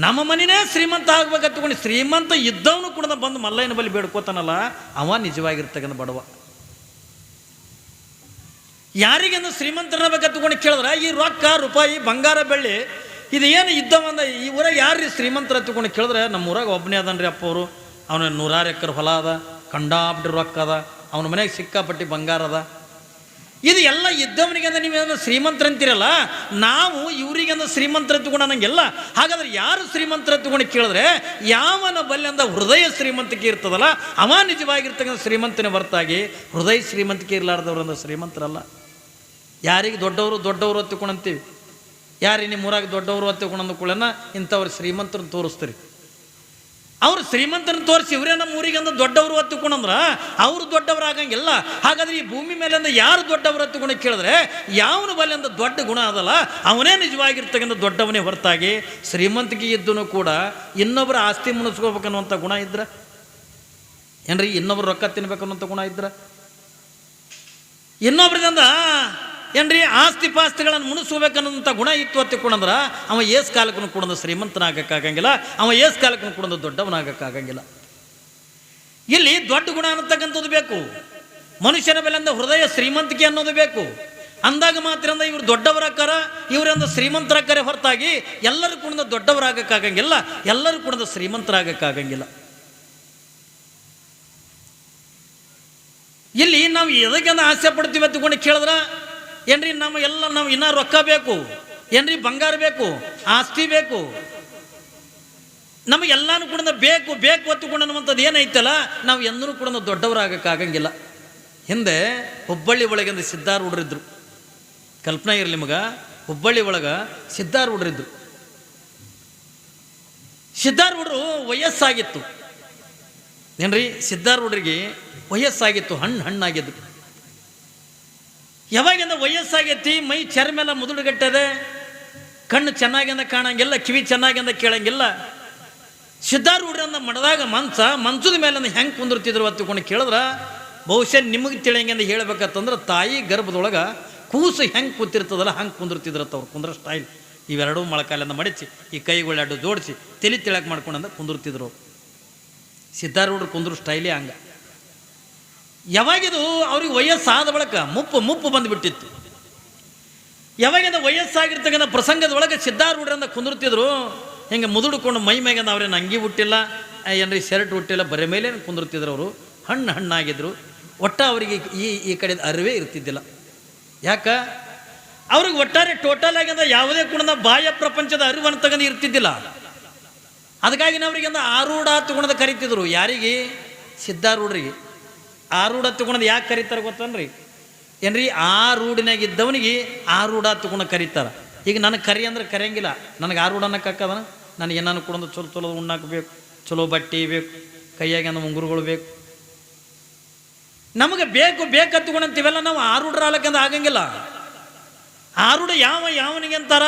ನಮ್ಮ ಮನೆಯೇ ಶ್ರೀಮಂತ ಆಗ್ಬೇಕತ್ತುಕೊಂಡು ಶ್ರೀಮಂತ ಇದ್ದವನು ಕೂಡ ಬಂದು ಮಲ್ಲಯ್ಯನ ಬಳಿ ಬೇಡ್ಕೋತಾನಲ್ಲ, ಅವ ನಿಜವಾಗಿರ್ತಕ್ಕಂಥ ಬಡವ. ಯಾರಿಗೆಂದು ಶ್ರೀಮಂತರಬೇಕತ್ತುಕೊಂಡು ಕೇಳಿದ್ರೆ, ಈ ರೊಕ್ಕ ರೂಪಾಯಿ ಬಂಗಾರ ಬೆಳ್ಳಿ ಇದು ಏನು ಇದ್ದವಂದ ಈ ಊರಾಗ ಯಾರು ಶ್ರೀಮಂತರ ಹತ್ತುಕೊಂಡು ಕೇಳಿದ್ರೆ, ನಮ್ಮ ಊರಾಗ ಒಬ್ಬನೇ ಅದನ್ರಿ ಅಪ್ಪ ಅವರು. ಅವನ 100 ಎಕರೆ ಹೊಲ ಅದ, ಕಂಡಾಪಟ್ಟಿ ರೊಕ್ಕ ಅದ, ಅವನ ಮನೆಗೆ ಸಿಕ್ಕಾಪಟ್ಟಿ ಬಂಗಾರ ಅದ. ಇದು ಎಲ್ಲ ಇದ್ದವನಿಗೆಂದ ನೀವೇನು ಶ್ರೀಮಂತರ ಅಂತೀರಲ್ಲ, ನಾವು ಇವರಿಗೆಂದ ಶ್ರೀಮಂತರ ಎತ್ತುಕೊಂಡು ಅನ್ನಂಗೆಲ್ಲ. ಹಾಗಾದ್ರೆ ಯಾರು ಶ್ರೀಮಂತರ ಎತ್ತುಕೊಂಡು ಕೇಳಿದ್ರೆ, ಯಾವನ ಬಲ್ಲೆಂದ ಹೃದಯ ಶ್ರೀಮಂತಿಕೆ ಇರ್ತದಲ್ಲ ಅವ ನಿಜವಾಗಿರ್ತಕ್ಕಂಥ ಶ್ರೀಮಂತನೇ ಹೊರತಾಗಿ ಹೃದಯ ಶ್ರೀಮಂತಿಕೆ ಇರಲಾರ್ದವ್ರಂದ ಶ್ರೀಮಂತರಲ್ಲ. ಯಾರಿಗೆ ದೊಡ್ಡವರು ಹತ್ತುಕೊಂಡಂತೀವಿ, ಯಾರಿಗೆ ನಿಮ್ಮ ಊರಾಗ ದೊಡ್ಡವರು ಹತ್ತುಕೊಂಡಂದು ಕೂಡನ ಇಂಥವ್ರು ಶ್ರೀಮಂತರನ್ನು ತೋರಿಸ್ತೀರಿ. ಅವ್ರು ಶ್ರೀಮಂತರನ್ನು ತೋರಿಸಿ ಇವರೇ ನಮ್ಮ ಊರಿಗೆಂದ ದೊಡ್ಡವರು ಹತ್ತುಕೊಂಡಂದ್ರ ಅವರು ದೊಡ್ಡವರು ಆಗಂಗಿಲ್ಲ. ಹಾಗಾದ್ರೆ ಈ ಭೂಮಿ ಮೇಲಿಂದ ಯಾರು ದೊಡ್ಡವರು ಹತ್ತುಕೊಂಡು ಕೇಳಿದ್ರೆ, ಯಾವನ ಬಲ್ಲಿಂದ ದೊಡ್ಡ ಗುಣ ಅದಲ್ಲ ಅವನೇ ನಿಜವಾಗಿರ್ತಕ್ಕಂಥ ದೊಡ್ಡವನೇ ಹೊರತಾಗಿ ಶ್ರೀಮಂತಿಕೆ ಇದ್ದೂ ಕೂಡ ಇನ್ನೊಬ್ಬರ ಆಸ್ತಿ ಮುನಿಸ್ಕೋಬೇಕನ್ನುವಂಥ ಗುಣ ಇದ್ರೆ ಏನ್ರಿ, ಇನ್ನೊಬ್ರು ರೊಕ್ಕ ತಿನ್ಬೇಕನ್ನುವಂಥ ಗುಣ ಇದ್ರೆ, ಇನ್ನೊಬ್ರದಿಂದ ಏನ್ರಿ ಆಸ್ತಿ ಪಾಸ್ತಿಗಳನ್ನು ಮುನಿಸ್ಕೋಬೇಕನ್ನೋಂಥ ಗುಣ ಇತ್ತು ಹತ್ತಿಕೊಂಡಂದ್ರೆ ಅವ ಏಸ್ ಕಾಲಕ್ಕೂ ಕೂಡ ಶ್ರೀಮಂತನಾಗಕ್ಕಾಗಂಗಿಲ್ಲ, ಅವ ಏಸ್ ಕಾಲಕ್ಕೂ ಕೂಡ ದೊಡ್ಡವನಾಗಕ್ಕಾಗಂಗಿಲ್ಲ. ಇಲ್ಲಿ ದೊಡ್ಡ ಗುಣ ಅನ್ನತಕ್ಕಂಥದ್ದು ಬೇಕು, ಮನುಷ್ಯನ ಬೆಲೆಂದ ಹೃದಯ ಶ್ರೀಮಂತಿಕೆ ಅನ್ನೋದು ಬೇಕು. ಅಂದಾಗ ಮಾತ್ರ ಇವರು ದೊಡ್ಡವರಾಕಾರ, ಇವರಿಂದ ಶ್ರೀಮಂತರಾಕಾರೆ ಹೊರತಾಗಿ ಎಲ್ಲರೂ ಕೂಡ ದೊಡ್ಡವರಾಗಕ್ಕಾಗಂಗಿಲ್ಲ, ಎಲ್ಲರೂ ಕೂಡ ಶ್ರೀಮಂತರಾಗಕ್ಕಾಗಂಗಿಲ್ಲ. ಇಲ್ಲಿ ನಾವು ಎದಕ್ಕೆಂದು ಆಸೆ ಪಡ್ತೀವಿ ಹತ್ತುಕೊಂಡು ಕೇಳಿದ್ರೆ ಏನ್ರಿ, ನಾವು ಇನ್ನೂ ರೊಕ್ಕ ಬೇಕು ಏನ್ರಿ, ಬಂಗಾರ ಬೇಕು, ಆಸ್ತಿ ಬೇಕು, ನಮಗೆಲ್ಲಾನು ಕೂಡ ಬೇಕು ಹೊತ್ತುಕೊಂಡು ಅನ್ನುವಂಥದ್ದು ಏನೈತಲ್ಲ, ನಾವು ಎಂದೂ ಕೂಡ ದೊಡ್ಡವರಾಗಕ್ಕಾಗಂಗಿಲ್ಲ. ಹಿಂದೆ ಹುಬ್ಬಳ್ಳಿ ಒಳಗಿಂದ ಸಿದ್ಧಾರೂಢರಿದ್ರು. ಕಲ್ಪನಾ ಇರಲಿ ನಿಮಗೆ, ಹುಬ್ಬಳ್ಳಿ ಒಳಗೆ ಸಿದ್ಧಾರೂಢರಿದ್ರು. ಸಿದ್ಧಾರೂಢರು ವಯಸ್ಸಾಗಿತ್ತು ಏನ್ರಿ, ಸಿದ್ಧಾರೂಢರಿಗೆ ವಯಸ್ಸಾಗಿತ್ತು, ಹಣ್ಣಾಗಿದ್ದು. ಯಾವಾಗಿಂದ ವಯಸ್ಸಾಗೈತಿ, ಮೈ ಚರ್ಮೆಲ್ಲ ಮುದುಡುಗಟ್ಟದೆ, ಕಣ್ಣು ಚೆನ್ನಾಗಿಂದ ಕಾಣಂಗಿಲ್ಲ, ಕಿವಿ ಚೆನ್ನಾಗಿಂದ ಕೇಳಂಗಿಲ್ಲ. ಸಿದ್ಧಾರೂಢರನ್ನ ಮಡದಾಗ ಮಂಚದ ಮೇಲೆ ಹೆಂಗೆ ಕುಂದಿರ್ತಿದ್ರು ಹತ್ತುಕೊಂಡು ಕೇಳಿದ್ರೆ, ಬಹುಶಃ ನಿಮಗೆ ತಿಳಿಯಂಗಿಂದ ಹೇಳ್ಬೇಕಂತಂದ್ರೆ, ತಾಯಿ ಗರ್ಭದೊಳಗೆ ಕೂಸು ಹೆಂಗೆ ಕೂತಿರ್ತದಲ್ಲ ಹಂಗೆ ಕುಂದಿರ್ತಿದ್ರತ್ತ. ಅವ್ರು ಕುಂದ್ರ ಸ್ಟೈಲ್ ಇವೆರಡೂ ಮೊಳಕಾಲಿಂದ ಮಡಿಸಿ ಈ ಕೈಗಳೆರಡು ಜೋಡಿಸಿ ತಲೆ ತಿಳಕ್ಕೆ ಮಾಡ್ಕೊಂಡಂದ ಕುಂದಿರ್ತಿದ್ರು. ಸಿದ್ಧಾರೂಢರು ಕುಂದ್ರು ಸ್ಟೈಲೇ ಹಂಗೆ. ಯಾವಾಗಿದು ಅವ್ರಿಗೆ ವಯಸ್ಸಾದ ಬಳಿಕ ಮುಪ್ಪು ಬಂದುಬಿಟ್ಟಿತ್ತು. ಯಾವಾಗಿಂದ ವಯಸ್ಸಾಗಿರ್ತಕ್ಕಂಥ ಪ್ರಸಂಗದ ಒಳಗೆ ಸಿದ್ಧಾರೂಢರಿಂದ ಕುಂದಿರ್ತಿದ್ರು. ಹಿಂಗೆ ಮುದುಡ್ಕೊಂಡು ಮೈ ಮೇಗಂದ ಅವ್ರೇನು ಅಂಗಿ ಹುಟ್ಟಿಲ್ಲ, ಏನ್ರಿ ಶರ್ಟ್ ಹುಟ್ಟಿಲ್ಲ, ಬರೀ ಮೇಲೆ ಕುಂದಿರ್ತಿದ್ರು. ಅವರು ಹಣ್ಣಾಗಿದ್ರು. ಒಟ್ಟ ಅವರಿಗೆ ಈ ಕಡೆ ಅರಿವೇ ಇರ್ತಿದ್ದಿಲ್ಲ. ಯಾಕೆ ಅವ್ರಿಗೆ ಒಟ್ಟಾರೆ ಟೋಟಲ್ ಆಗಿಂದ ಯಾವುದೇ ಕುಣದ ಬಾಹ್ಯ ಪ್ರಪಂಚದ ಅರಿವನ್ನು ತಗೊಂಡು ಇರ್ತಿದ್ದಿಲ್ಲ. ಅದಕ್ಕಾಗಿ ಅವ್ರಿಗಿಂದ ಆರೂಢ ತಗೊಂಡು ಕರಿತಿದ್ರು. ಯಾರಿಗೆ? ಸಿದ್ಧಾರೂಢರಿಗೆ. ಆರೂಢ ತಗೊಂಡು ಯಾಕೆ ಕರೀತಾರೆ ಗೊತ್ತನ್ರಿ? ಏನ್ರಿ, ಆರೂಢಿನಾಗ ಇದ್ದವನಿಗೆ ಆರೂಢ ತಗೊಂಡು ಕರೀತಾರೆ. ಈಗ ನನಗೆ ಕರಿ ಅಂದ್ರೆ ಕರೆಯಂಗಿಲ್ಲ. ನನಗೆ ಆರೂಢ ಅನ್ನಕ್ಕಾಕದನ? ನನಗೆ ಏನಾನು ಕುಣದು ಚಲೋ ಉಣ್ಣಾಕಬೇಕು, ಚಲೋ ಬಟ್ಟೆ ಬೇಕು, ಕೈಯಾಗ ಉಂಗುರುಗಳು ಬೇಕು. ನಮಗೆ ಬೇಕತ್ತುಕೊಂಡಂತೀವೆಲ್ಲ ನಾವು ಆರೂಢರ ಆಲಕ್ಕಂದ ಆಗಂಗಿಲ್ಲ. ಆರೂಢ ಯಾವನಿಗೆ ಅಂತಾರ?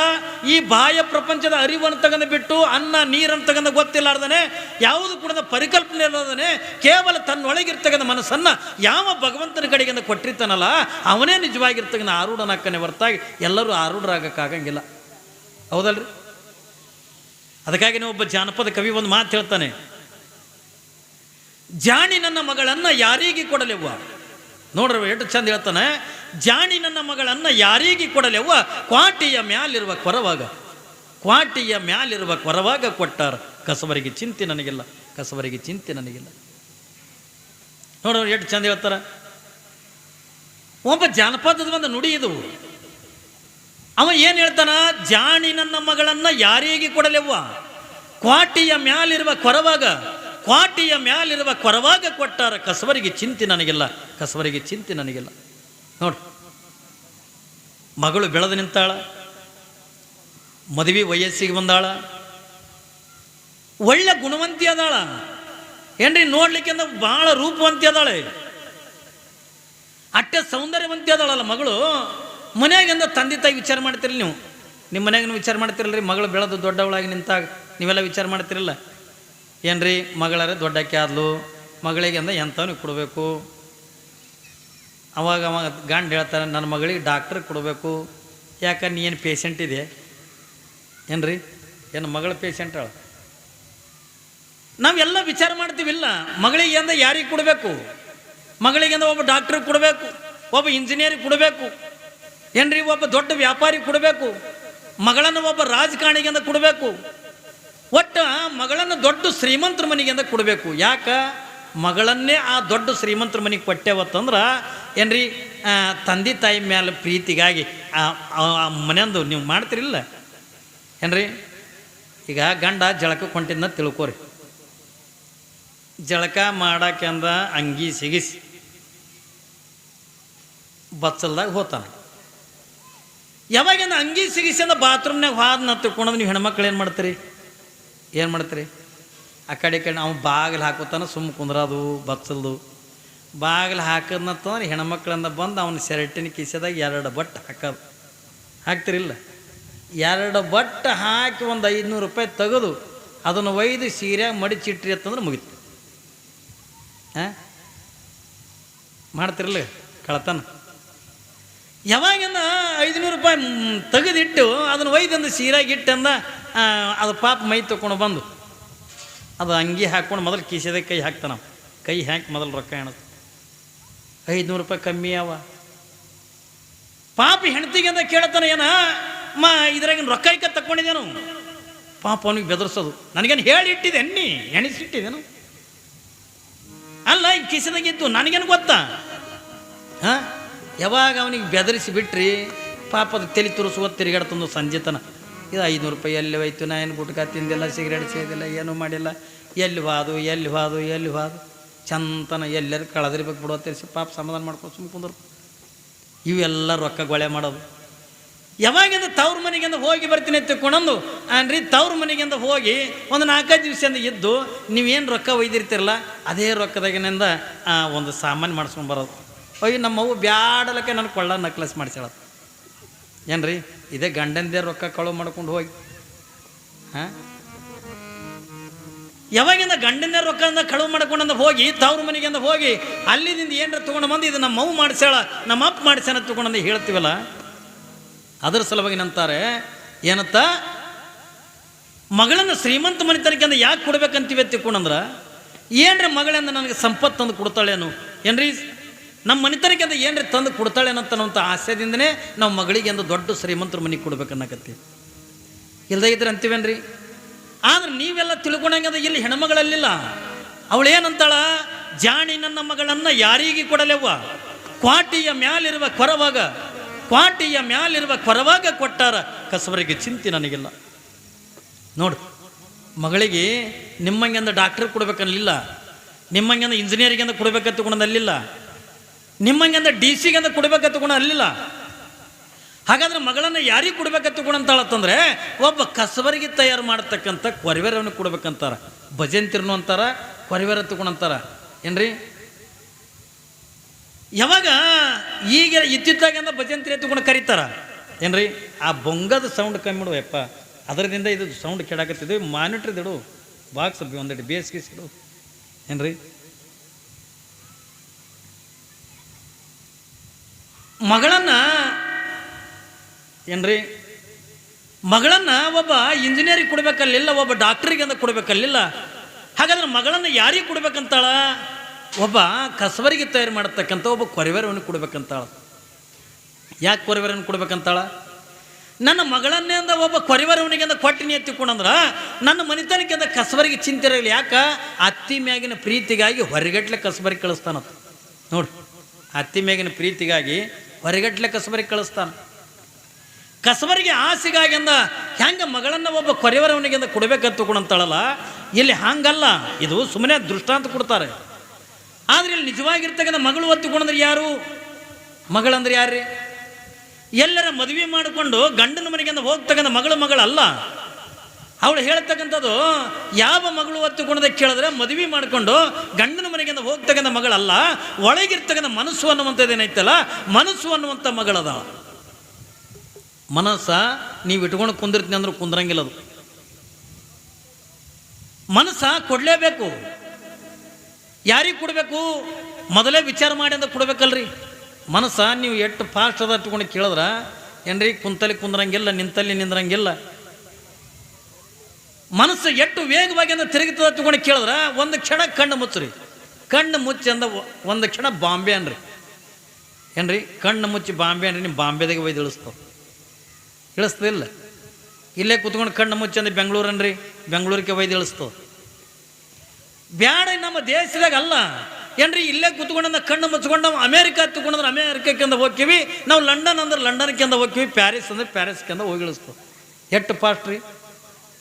ಈ ಬಾಹ್ಯ ಪ್ರಪಂಚದ ಅರಿವನ್ನು ತಗೊಂಡು ಬಿಟ್ಟು ಅನ್ನ ನೀರನ್ನು ತಗೊಂಡು ಗೊತ್ತಿಲ್ಲಾರ್ದನೆ, ಯಾವುದು ಕೂಡ ಪರಿಕಲ್ಪನೆ ಇಲ್ಲದನೆ, ಕೇವಲ ತನ್ನೊಳಗಿರ್ತಕ್ಕಂಥ ಮನಸ್ಸನ್ನು ಯಾವ ಭಗವಂತನ ಕಡೆಗಿಂದ ಕೊಟ್ಟಿರ್ತಾನಲ್ಲ ಅವನೇ ನಿಜವಾಗಿರ್ತಕ್ಕಂಥ ಆರೂಢನಾಕ್ಕನೆ ಹೊರತಾಗಿ ಎಲ್ಲರೂ ಆರೂಢರಾಗಕ್ಕಾಗಂಗಿಲ್ಲ. ಹೌದಲ್ರಿ? ಅದಕ್ಕಾಗಿ ಒಬ್ಬ ಜಾನಪದ ಕವಿ ಒಂದು ಮಾತು ಹೇಳ್ತಾನೆ, ಜಾಣಿ ನನ್ನ ಮಗಳನ್ನು ಯಾರಿಗೆ ಕೊಡಲೆವ್ವ. ನೋಡ್ರವ ಎಷ್ಟು ಚಂದ ಹೇಳ್ತಾನೆ. ಜಾಣಿ ನನ್ನ ಮಗಳನ್ನು ಯಾರಿಗೆ ಕೊಡಲೆವ್ವ, ಕ್ವಾಟಿಯ ಮ್ಯಾಲಿರುವ ಕೊರವಾಗ, ಕ್ವಾಟಿಯ ಮ್ಯಾಲಿರುವ ಕೊರವಾಗ ಕೊಟ್ಟಾರ, ಕಸವರಿಗೆ ಚಿಂತೆ ನನಗಿಲ್ಲ, ಕಸವರಿಗೆ ಚಿಂತೆ ನನಗಿಲ್ಲ. ನೋಡ್ರವ ಎಷ್ಟು ಚಂದ ಹೇಳ್ತಾರ. ಒಬ್ಬ ಜಾನಪದದ ಒಂದು ನುಡಿ ಇದು. ಅವ ಏನು ಹೇಳ್ತಾನ? ಜಾಣಿ ನನ್ನ ಮಗಳನ್ನು ಯಾರಿಗೆ ಕೊಡಲೆವ್ವ, ಕ್ವಾಟಿಯ ಮ್ಯಾಲಿರುವ ಕೊರವಾಗ, ಕ್ವಾಟಿಯ ಮ್ಯಾಲಿರುವ ಕೊರವಾಗ ಕೊಟ್ಟಾರ, ಕಸವರಿಗೆ ಚಿಂತೆ ನನಗಿಲ್ಲ, ಕಸವರಿಗೆ ಚಿಂತೆ ನನಗಿಲ್ಲ. ನೋಡ್ರಿ, ಮಗಳು ಬೆಳೆದು ನಿಂತಾಳ, ಮದುವೆ ವಯಸ್ಸಿಗೆ ಬಂದಾಳ, ಒಳ್ಳೆ ಗುಣವಂತಿ ಅದಾಳ, ಏನ್ರಿ ನೋಡ್ಲಿಕ್ಕೆ ಭಾಳ ರೂಪವಂತಿ ಅದಾಳೆ, ಅಟ್ಟೆ ಸೌಂದರ್ಯವಂತಿ ಅದಾಳಲ್ಲ ಮಗಳು. ಮನೆಯಾಗಿಂದ ತಂದೆ ತಾಯಿ ವಿಚಾರ ಮಾಡ್ತಿರಲ್ಲ ನೀವು? ನಿಮ್ಮ ಮನೆಯಾಗ ವಿಚಾರ ಮಾಡ್ತಿರಲ್ರಿ? ಮಗಳು ಬೆಳೆದು ದೊಡ್ಡವಳಾಗಿ ನಿಂತಾಗ ನೀವೆಲ್ಲ ವಿಚಾರ ಮಾಡ್ತಿರಲ್ಲ? ಏನ್ರಿ, ಮಗಳರೆ ದೊಡ್ಡಕ್ಕೆ ಆದ್ಲು, ಮಗಳಿಗೆ ಅಂದ ಎಂಥವನಿಗೆ ಕೊಡಬೇಕು. ಅವಾಗ ಗಂಡು ಹೇಳ್ತಾರೆ, ನನ್ನ ಮಗಳಿಗೆ ಡಾಕ್ಟ್ರಿಗೆ ಕೊಡಬೇಕು. ಯಾಕೆ ನೀ ಏನು ಪೇಷಂಟ್ ಇದೆ ಏನ್ರಿ? ಏನು ಮಗಳ ಪೇಷಂಟ್ ಅಳ? ನಾವೆಲ್ಲ ವಿಚಾರ ಮಾಡ್ತೀವಿಲ್ಲ. ಮಗಳಿಗೆ ಅಂದ ಯಾರಿಗೆ ಕೊಡಬೇಕು? ಮಗಳಿಗೆ ಅಂದ ಒಬ್ಬ ಡಾಕ್ಟ್ರಿಗೆ ಕೊಡಬೇಕು, ಒಬ್ಬ ಇಂಜಿನಿಯರಿಗೆ ಕೊಡಬೇಕು, ಏನ್ರಿ ಒಬ್ಬ ದೊಡ್ಡ ವ್ಯಾಪಾರಿಗೆ ಕೊಡಬೇಕು, ಮಗಳನ್ನು ಒಬ್ಬ ರಾಜಕಾರಣಿಗೆ ಅಂದ ಕೊಡಬೇಕು. ಒಟ್ಟು ಮಗಳನ್ನು ದೊಡ್ಡ ಶ್ರೀಮಂತರ ಮನೆಗೆ ಅಂದ ಕೊಡಬೇಕು. ಯಾಕೆ? ಮಗಳನ್ನೇ ಆ ದೊಡ್ಡ ಶ್ರೀಮಂತರ ಮನೆಗೆ ಕೊಟ್ಟೆವತ್ತಂದ್ರೆ ಏನ್ರಿ, ತಂದೆ ತಾಯಿ ಮೇಲೆ ಪ್ರೀತಿಗಾಗಿ ಆ ಮನೆಯಂದು ನೀವು ಮಾಡ್ತಿರಿಲ್ಲ ಏನ್ರಿ? ಈಗ ಗಂಡ ಜಳಕಕ್ಕೆ ಹೊಂಟಿದ್ನ ತಿಳ್ಕೊರಿ, ಜಳಕ ಮಾಡಕ್ಕೆ ಅಂದ ಅಂಗಿ ಸಿಗಿಸಿ ಬಚ್ಚಲ್ದಾಗ ಹೋತಾನ. ಯಾವಾಗಿಂದ ಅಂಗಿ ಸಿಗಿಸಿ ಅಂದ ಬಾತ್ರೂಮ್ನಾಗ ಹಾದನ್ನ ತಿಳ್ಕೊಂಡ್ರೆ ನೀವು ಹೆಣ್ಮಕ್ಳು ಏನು ಮಾಡ್ತೀರಿ? ಏನು ಮಾಡ್ತೀರಿ? ಆ ಕಡೆ ಅವ್ನು ಬಾಗಿಲು ಹಾಕೋತಾನ, ಸುಮ್ಮ ಕುಂದ್ರದು ಬಚ್ಚಲ್ದು. ಬಾಗಿಲು ಹಾಕದ್ನಂತಂದ್ರೆ ಹೆಣ್ಮಕ್ಳಿಂದ ಬಂದು ಅವನ ಶರ್ಟಿನ ಕಿಸೆದಾಗ 2 ಬಟ್ ಹಾಕೋದು. ಹಾಕ್ತಿರಿಲ್ಲ? 2 ಬಟ್ ಹಾಕಿ ಒಂದು 500 ರೂಪಾಯಿ ತೆಗೆದು ಅದನ್ನು ಒಯ್ದು ಸೀರೆಯಾಗ ಮಡಿಚಿಟ್ರಿ ಅಂತಂದ್ರೆ ಮುಗಿತು. ಮಾಡ್ತಿರಲ್ಲ ಕಳತನ? ಯಾವಾಗಿಂದ 500 ರೂಪಾಯಿ ತೆಗೆದಿಟ್ಟು ಅದನ್ನು ಒಯ್ದಂದು ಸೀರೆಯಾಗಿ ಇಟ್ಟಂದ ಅದು ಪಾಪ ಮೈ ತೊಗೊಂಡು ಬಂದು ಅದು ಅಂಗಿ ಹಾಕ್ಕೊಂಡು ಮೊದಲು ಕಿಸೆದಾಗ ಕೈ ಹಾಕ್ತಾನ. ಕೈ ಹಾಕಿ ಮೊದಲು ರೊಕ್ಕ ಎಣದು 500 ರೂಪಾಯಿ ಕಮ್ಮಿ ಅವ. ಪಾಪ ಹೆಣ್ತಿಗೆ ಅಂತ ಕೇಳ್ತಾನೆ, ಏನ ಇದ್ರಾಗಿನ ರೊಕ್ಕ ಇಕ್ಕ ತಕ್ಕೊಂಡಿದ್ದೇನು? ಪಾಪ ಅವನಿಗೆ ಬೆದರ್ಸೋದು, ನನಗೇನು ಹೇಳಿ ಇಟ್ಟಿದೆ ನೀ ಎಣಿಸಿಟ್ಟಿದ್ದೇನು? ಅಲ್ಲ, ಈ ಕಿಸೆದಾಗಿದ್ದು ನನಗೇನು ಗೊತ್ತಾ? ಯಾವಾಗ ಅವನಿಗೆ ಬೆದರಿಸಿ ಬಿಟ್ರಿ ಪಾಪದ ತಲೆ ತುರಿಸುವ ತಿರುಗಾಡ್ತಂದು ಸಂಜೆತನ. ಇದು 500 ರೂಪಾಯಿ ಎಲ್ಲಿ ಹೋಯ್ತು? ನಾ ಏನು ಗುಟ್ಕಾ ತಿಂದಿಲ್ಲ, ಸಿಗರೇಟ್ ಸೇದಿಲ್ಲ, ಏನೂ ಮಾಡಿಲ್ಲ, ಎಲ್ಲಿ ಹೋದು ಚಂತನ ಎಲ್ಲರೂ ಕಳೆದಿರ್ಬೇಕು ಬಿಡೋ ತಿರ್ಸಿ ಪಾಪ ಸಮಾಧಾನ ಮಾಡ್ಕೊಂಡು ಸುಮ್ಮ ಕುಂದ್ರು. ಇವೆಲ್ಲ ರೊಕ್ಕ ಗೊಳೆ ಮಾಡೋದು. ಯಾವಾಗಿಂದ ತವ್ರ ಮನೆಗಿಂದ ಹೋಗಿ ಬರ್ತೀನಿ ತಿಳ್ಕೊಂಡಂದು ಅನ್ರಿ, ತವ್ರ ಮನೆಗಿಂದ ಹೋಗಿ ಒಂದು 4-5 ದಿವಸದಿಂದ ಇದ್ದು ನೀವೇನು ರೊಕ್ಕ ಒಯ್ದಿರ್ತಿರಲ್ಲ ಅದೇ ರೊಕ್ಕದಾಗಿನಿಂದ ಒಂದು ಸಾಮಾನು ಮಾಡಿಸ್ಕೊಂಡು ಬರೋದು. ಅಯ್ಯೋ ನಮ್ಮವು ಬ್ಯಾಡಲಕ್ಕೆ ನನಗೆ ಕೊಳ್ಳ ನಕ್ಲಸ್ ಮಾಡಿಸ್ಯಾಳ ಏನ್ರಿ? ಇದೇ ಗಂಡಂದೇ ರೊಕ್ಕ ಕಳು ಮಾಡ್ಕೊಂಡು ಹೋಗಿ ಯಾವಾಗಿಂದ ಗಂಡನೇ ರೊಕ್ಕದಿಂದ ಕಳುವು ಮಾಡ್ಕೊಂಡ ಹೋಗಿ ತವ್ರ ಮನೆಗಿಂದ ಹೋಗಿ ಅಲ್ಲಿದಿಂದ ಏನರ ತೊಗೊಂಡು ಬಂದು ಇದು ನಮ್ಮ ಮಗು ಮಾಡಿಸ್ಯಾಳ, ನಮ್ಮ ಅಪ್ಪ ಮಾಡಿಸ್ಯಾನ ತೊಗೊಂಡು ಹೇಳ್ತೀವಲ್ಲ, ಅದರ ಸಲುವಾಗಿ ನಂತಾರೆ ಏನತ್ತ ಮಗಳನ್ನು ಶ್ರೀಮಂತ ಮನೆತನಕ್ಕಿಂದ ಯಾಕೆ ಕೊಡ್ಬೇಕಂತೀವಿ ತಿಳ್ಕೊಂಡಂದ್ರೆ ಏನ್ರಿ ಮಗಳಿಂದ ನನಗೆ ಸಂಪತ್ತು ತಂದು ಕೊಡ್ತಾಳೇನು ಏನ್ರಿ? ನಮ್ಮ ಮನೆತನಕ್ಕೆ ಅಂತ ಏನ್ರಿ ತಂದು ಕೊಡ್ತಾಳೇನಂತ ಆಸೆದಿಂದನೇ ನಾವು ಮಗಳಿಗೆ ಒಂದು ದೊಡ್ಡ ಶ್ರೀಮಂತರ ಮನೆಗೆ ಕೊಡ್ಬೇಕನ್ನಕತ್ತೀವಿ. ಇಲ್ಲದೇ ಇದ್ರೆ ಅಂತೀವೇನ್ರಿ? ಆದ್ರೆ ನೀವೆಲ್ಲ ತಿಳ್ಕೊಂಡಂಗದ ಇಲ್ಲಿ ಹೆಣ್ಮಗಳಲ್ಲಿಲ್ಲ. ಅವಳೇನಂತಾಳ, ಜಾಣಿ ನನ್ನ ಮಗಳನ್ನು ಯಾರಿಗೆ ಕೊಡಲೆವ್ವ, ಕ್ವಾಟಿಯ ಮ್ಯಾಲಿರುವ ಕೊರವಾಗ ಕೊಟ್ಟಾರ, ಕಸಬರಿಗೆ ಚಿಂತೆ ನನಗಿಲ್ಲ. ನೋಡು, ಮಗಳಿಗೆ ನಿಮ್ಮಂಗೆಂದ ಡಾಕ್ಟರ್ ಕೊಡ್ಬೇಕನ್ನಲಿಲ್ಲ, ನಿಮ್ಮಂಗೆಂದ ಇಂಜಿನಿಯರಿಂಗೆಂದ ಕೊಡ್ಬೇಕತ್ತುಕೊಂಡಲ್ಲಿಲ್ಲ, ನಿಮ್ಮಂಗೆಂದ DC ಗೆಂದ ಕೊಡ್ಬೇಕತ್ತುಕೊಂಡ ಅಲ್ಲಿಲ್ಲ. ಹಾಗಾದ್ರೆ ಮಗಳನ್ನು ಯಾರಿಗೆ ಕೊಡ್ಬೇಕತ್ತುಕೊಂಡಂತಾಳತ್ತಂದ್ರೆ ಒಬ್ಬ ಕಸಬರಿಗೆ ತಯಾರು ಮಾಡತಕ್ಕಂಥ ಕೊರಿವೆರವನಿಗೆ ಕೊಡ್ಬೇಕಂತಾರ. ಭಜಂತಿರ್ನು ಅಂತಾರ, ಕೊರಿವೆರ ತಗೊಂಡಂತಾರ ಏನ್ರಿ? ಯಾವಾಗ ಈಗ ಇತ್ತಿದ್ದಾಗಂದ ಭಜಂತ್ರಿ ಎತ್ತುಕೊಂಡು ಕರೀತಾರ ಏನ್ರಿ? ಆ ಬೊಂಗದ ಸೌಂಡ್ ಕಮ್ಮಿ ಬಿಡುವಪ್ಪ, ಅದರದಿಂದ ಇದು ಸೌಂಡ್ ಕೆಡಾಕತ್ತಿದ್ವಿ. ಮಾನಿಟ್ರದ್ದು ಇಡು, ಬಾಕ್ಸ್ ಒಂದೆರಡು ಬೇಸಿಗಿಸಿಡು ಏನ್ರಿ? ಮಗಳನ್ನ ಏನ್ರಿ, ಮಗಳನ್ನ ಒಬ್ಬ ಇಂಜಿನಿಯರಿಗೆ ಕೊಡ್ಬೇಕಲ್ಲಿಲ್ಲ, ಒಬ್ಬ ಡಾಕ್ಟರಿಗೆ ಅಂತ ಕೊಡ್ಬೇಕಲ್ಲಿಲ್ಲ. ಹಾಗಾದ್ರೆ ಮಗಳನ್ನು ಯಾರಿಗೆ ಕೊಡ್ಬೇಕಂತಾಳ? ಒಬ್ಬ ಕಸಬರಿಗೆ ತಯಾರು ಮಾಡತಕ್ಕಂಥ ಒಬ್ಬ ಕೊರಿವೆರವನಿಗೆ ಕೊಡ್ಬೇಕಂತಾಳ. ಯಾಕೆ ಕೊರಿವೆರವನಿಗೆ ಕೊಡ್ಬೇಕಂತಾಳ? ನನ್ನ ಮಗಳನ್ನೇ ಅಂದ ಒಬ್ಬ ಕೊರಿವೆರವನಿಗೆ ಅಂದ ಕೊಟ್ಟಿನಿ ಎತ್ತಿಕೊಂಡಂದ್ರ ನನ್ನ ಮನೆತನಕ್ಕೆ ಅಂದ ಕಸಬರಿಗೆ ಚಿಂತೆ ಇರಲಿ. ಯಾಕ? ಅತ್ತಿ ಮ್ಯಾಗಿನ ಪ್ರೀತಿಗಾಗಿ ಹೊರಗಟ್ಲೆ ಕಸಬರಿಗೆ ಕಳಿಸ್ತಾನಂತ. ನೋಡ್ರಿ, ಅತ್ತಿ ಮ್ಯಾಗಿನ ಪ್ರೀತಿಗಾಗಿ ಹೊರಗಟ್ಲೆ ಕಸಬರಿಗೆ ಕಳಿಸ್ತಾನ. ಕಸಬರಿಗೆ ಆಸೆಗಾಗಿ ಅಂದ ಹೆಂಗೆ ಮಗಳನ್ನು ಒಬ್ಬ ಕೊರಿವೆರವನಿಗೆ ಅಂದ ಕೊಡ್ಬೇಕಂತಕೊಂಡಂತಾಳಲ್ಲ, ಇಲ್ಲಿ ಹಂಗಲ್ಲ. ಇದು ಸುಮ್ಮನೆ ದೃಷ್ಟಾಂತ ಕೊಡ್ತಾರೆ. ಆದ್ರೆ ಇಲ್ಲಿ ನಿಜವಾಗಿರ್ತಕ್ಕಂಥ ಮಗಳು ಒತ್ತುಕೊಂಡ್ರೆ ಯಾರು? ಮಗಳಂದ್ರೆ ಯಾರ್ರಿ? ಎಲ್ಲರ ಮದುವೆ ಮಾಡಿಕೊಂಡು ಗಂಡನ ಮನೆಗೆ ಹೋಗ್ತಕ್ಕಂಥ ಮಗಳಲ್ಲ. ಅವಳು ಹೇಳ್ತಕ್ಕಂಥದ್ದು ಯಾವ ಮಗಳು ಒತ್ತುಕೊಂಡದ ಕೇಳಿದ್ರೆ ಮದುವೆ ಮಾಡಿಕೊಂಡು ಗಂಡನ ಮನೆಗೆ ಹೋಗ್ತಕ್ಕಂಥ ಮಗಳಲ್ಲ, ಒಳಗಿರ್ತಕ್ಕಂಥ ಮನಸ್ಸು ಅನ್ನುವಂಥದ್ದು ಏನೈತಲ್ಲ, ಮನಸ್ಸು ಅನ್ನುವಂಥ ಮಗಳದ. ಮನಸ್ಸ ನೀವು ಇಟ್ಕೊಂಡು ಕುಂದಿರ್ತೀನಿ ಅಂದ್ರೆ ಕುಂದ್ರಂಗಿಲ್ಲ. ಅದು ಮನಸ್ಸ ಕೊಡಲೇಬೇಕು. ಯಾರಿಗೆ ಕೊಡಬೇಕು? ಮೊದಲೇ ವಿಚಾರ ಮಾಡಿ ಅಂತ ಕೊಡ್ಬೇಕಲ್ರಿ. ಮನಸ್ಸ ನೀವು ಎಷ್ಟು ಫಾಸ್ಟ್ ಅದ ಇಟ್ಕೊಂಡು ಕೇಳಿದ್ರ ಏನ್ರಿ, ಕುಂತಲ್ಲಿ ಕುಂದ್ರಂಗಿಲ್ಲ, ನಿಂತಲ್ಲಿ ನಿಂದ್ರಂಗಿಲ್ಲ. ಮನಸ್ಸು ಎಷ್ಟು ವೇಗವಾಗಿ ಅಂತ ತಿರುಗಿತದ ಇಟ್ಕೊಂಡು ಕೇಳಿದ್ರ ಒಂದು ಕ್ಷಣ ಕಣ್ಣು ಮುಚ್ಚ್ರಿ. ಕಣ್ಣು ಮುಚ್ಚಿ ಅಂದ ಒಂದು ಕ್ಷಣ ಬಾಂಬೆ ಅನ್ರಿ ಏನ್ರಿ, ಕಣ್ಣು ಮುಚ್ಚಿ ಬಾಂಬೆ ಅನ್ರಿ, ನಿಮ್ಮ ಬಾಂಬೆದಾಗೆ ಒಯ್ದು ಇಳಿಸ್ತದಿಲ್ಲ. ಇಲ್ಲೇ ಕೂತ್ಕೊಂಡು ಕಣ್ಣು ಮುಚ್ಚಿ ಅಂದ್ರೆ ಬೆಂಗಳೂರು ಅನ್ರಿ, ಬೆಂಗಳೂರಿಗೆ ಒಯ್ದು ಇಳಿಸ್ತದ. ಬ್ಯಾಡ ನಮ್ಮ ದೇಶದಾಗ ಅಲ್ಲ ಏನ್ರಿ, ಇಲ್ಲೇ ಕೂತ್ಕೊಂಡ ಕಣ್ಣು ಮುಚ್ಕೊಂಡು ನಾವು ಅಮೇರಿಕಾ ಹತ್ಕೊಂಡ್ರೆ ಅಮೇರಿಕಕ್ಕೆ ಹೋಗ್ತೀವಿ, ನಾವು ಲಂಡನ್ ಅಂದ್ರೆ ಲಂಡನ್ಗೆ ಹೋಗ್ತೀವಿ, ಪ್ಯಾರಿಸ್ ಅಂದ್ರೆ ಪ್ಯಾರಿಸ್ಗೆ ಹೋಗಿ ಇಳಿಸ್ತದೆ. ಎಷ್ಟು ಫಾಸ್ಟ್ ರೀ.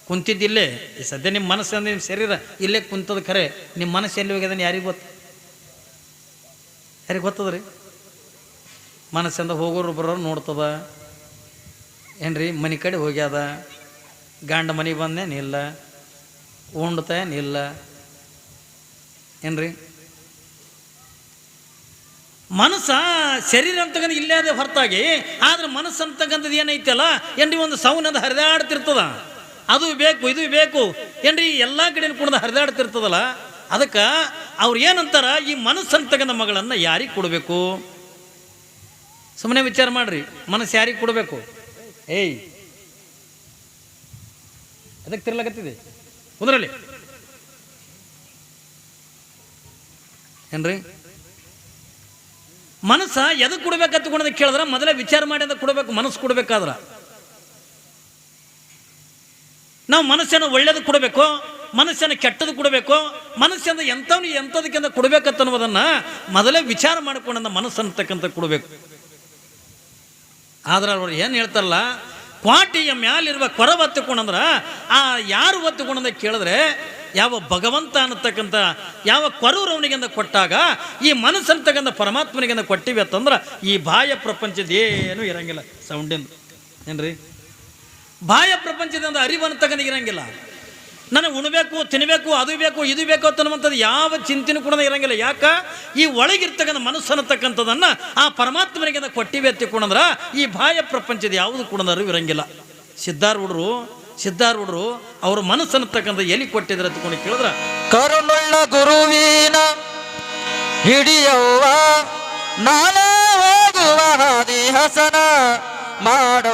ಕುಂತಿದ್ದಿಲ್ಲೇ ಈ ಸದ್ಯ ನಿಮ್ಮ ಮನಸ್ಸು ಅಂದ್ರೆ ನಿಮ್ಮ ಶರೀರ ಇಲ್ಲೇ ಕುಂತದ ಖರೆ, ನಿಮ್ಮ ಮನಸ್ಸು ಎಲ್ಲಿ ಹೋಗ್ಯದನ್ನು ಯಾರಿಗೆ ಗೊತ್ತದ ರೀ? ಮನಸ್ಸಿಂದ ಹೋಗೋರು ಬರೋರು ನೋಡ್ತದ ಏನ್ರಿ, ಮನೆ ಕಡೆ ಹೋಗ್ಯಾದ, ಗಂಡ ಮನೆಗೆ ಬಂದೇನಿಲ್ಲ, ಉಂಡ್ತೇನಿಲ್ಲ ಏನ್ರಿ. ಮನಸ್ಸ ಶರೀರ ಅಂತಕ್ಕಂಥ ಇಲ್ಲೇ ಅದೇ ಹೊರತಾಗಿ, ಆದ್ರೆ ಮನಸ್ಸು ಅಂತಕ್ಕಂಥದ್ದು ಏನೈತಲ್ಲ ಏನ್ರಿ, ಒಂದು ಸೌನದ ಹರಿದಾಡ್ತಿರ್ತದ. ಅದು ಬೇಕು ಇದು ಬೇಕು ಏನ್ರಿ, ಎಲ್ಲ ಕಡೆ ಕುಡ್ದು ಹರಿದಾಡ್ತಿರ್ತದಲ್ಲ. ಅದಕ್ಕೆ ಅವ್ರು ಏನಂತಾರ, ಈ ಮನಸ್ಸು ಅಂತಕ್ಕಂಥ ಮಗಳನ್ನು ಯಾರಿಗೆ ಕೊಡಬೇಕು? ಸುಮ್ಮನೆ ವಿಚಾರ ಮಾಡ್ರಿ, ಮನಸ್ಸು ಯಾರಿಗೆ ಕೊಡಬೇಕು? ಏಯ್ ಅದಕ್ಕೆ ತಿರ್ಲಾಕತ್ತಿದೆ ಕುಂದ್ರಲ್ಲಿ ಏನ್ರಿ. ಮನಸ್ಸ ಎದಕ್ಕೆ ಕೊಡ್ಬೇಕಂತ ಕೇಳಿದ್ರೆ ಮೊದಲೇ ವಿಚಾರ ಮಾಡಿ ಅಂತ ಕೊಡಬೇಕು. ಮನಸ್ಸು ಕೊಡ್ಬೇಕಾದ್ರ ನಾವು ಮನಸ್ಸನ್ನು ಒಳ್ಳೇದು ಕೊಡಬೇಕು, ಮನಸ್ಸನ್ನು ಕೆಟ್ಟದ್ದು ಕೊಡಬೇಕು, ಮನಸ್ಸಿಂದ ಎಂಥದಕ್ಕಿಂತ ಕೊಡ್ಬೇಕನ್ನೋದನ್ನ ಮೊದಲೇ ವಿಚಾರ ಮಾಡಿಕೊಂಡ ಮನಸ್ಸನ್ನತಕ್ಕಂಥ ಕೊಡಬೇಕು. ಆದ್ರೆ ಅವ್ರು ಏನು ಹೇಳ್ತಾರಲ್ಲ, ಕ್ವಾಟಿಯ ಮ್ಯಾಲಿರುವ ಕೊರ ಒತ್ತುಕೊಂಡಂದ್ರೆ ಆ ಯಾರು ಒತ್ತುಕೊಂಡ ಕೇಳಿದ್ರೆ ಯಾವ ಭಗವಂತ ಅನ್ನತಕ್ಕಂಥ ಯಾವ ಕೊರವರವನಿಗೆಂದ ಕೊಟ್ಟಾಗ ಈ ಮನಸ್ಸಂತಕ್ಕಂಥ ಪರಮಾತ್ಮನಿಗೆಂದ ಕೊಟ್ಟಿವಿ ಅಂತಂದ್ರೆ ಈ ಬಾಹ್ಯ ಪ್ರಪಂಚದ ಏನೂ ಇರಂಗಿಲ್ಲ. ಸೌಂಡಿಂದ ಏನ್ರಿ, ಬಾಹ್ಯ ಪ್ರಪಂಚದಿಂದ ಅರಿವು ಅನ್ನತಕ್ಕಂಥ ಇರಂಗಿಲ್ಲ. ನನಗೆ ಉಣಬೇಕು, ತಿನ್ನಬೇಕು, ಅದು ಬೇಕು, ಇದು ಬೇಕು ಅಂತನ್ನುವಂಥದ್ದು ಯಾವ ಚಿಂತೆನೂ ಕೂಡ ಇರಂಗಿಲ್ಲ. ಯಾಕ? ಈ ಒಳಗಿರ್ತಕ್ಕಂಥ ಮನಸ್ಸು ಅನ್ನತಕ್ಕಂಥದನ್ನು ಆ ಪರಮಾತ್ಮನಿಗೆ ಕೊಟ್ಟಿವೆ ಎತ್ತಿಕೊಂಡ್ರೆ ಈ ಬಾಹ್ಯ ಪ್ರಪಂಚದ ಯಾವುದು ಕೂಡ ಅರಿವು ಇರಂಗಿಲ್ಲ. ಸಿದ್ಧಾರೂಢರು ಅವ್ರ ಮನಸ್ಸನ್ನತಕ್ಕಂಥ ಎಲ್ಲಿ ಕೊಟ್ಟಿದ್ರೆ ತಗೊಂಡು ಕೇಳಿದ್ರ, ಕರುಳುಳ್ಳ ಗುರುವಿನ ಹಿಡಿಯವ್ವ ನಾನೇ ಹೋಗುವ ಹಾದಿ ಹಸನ ಮಾಡ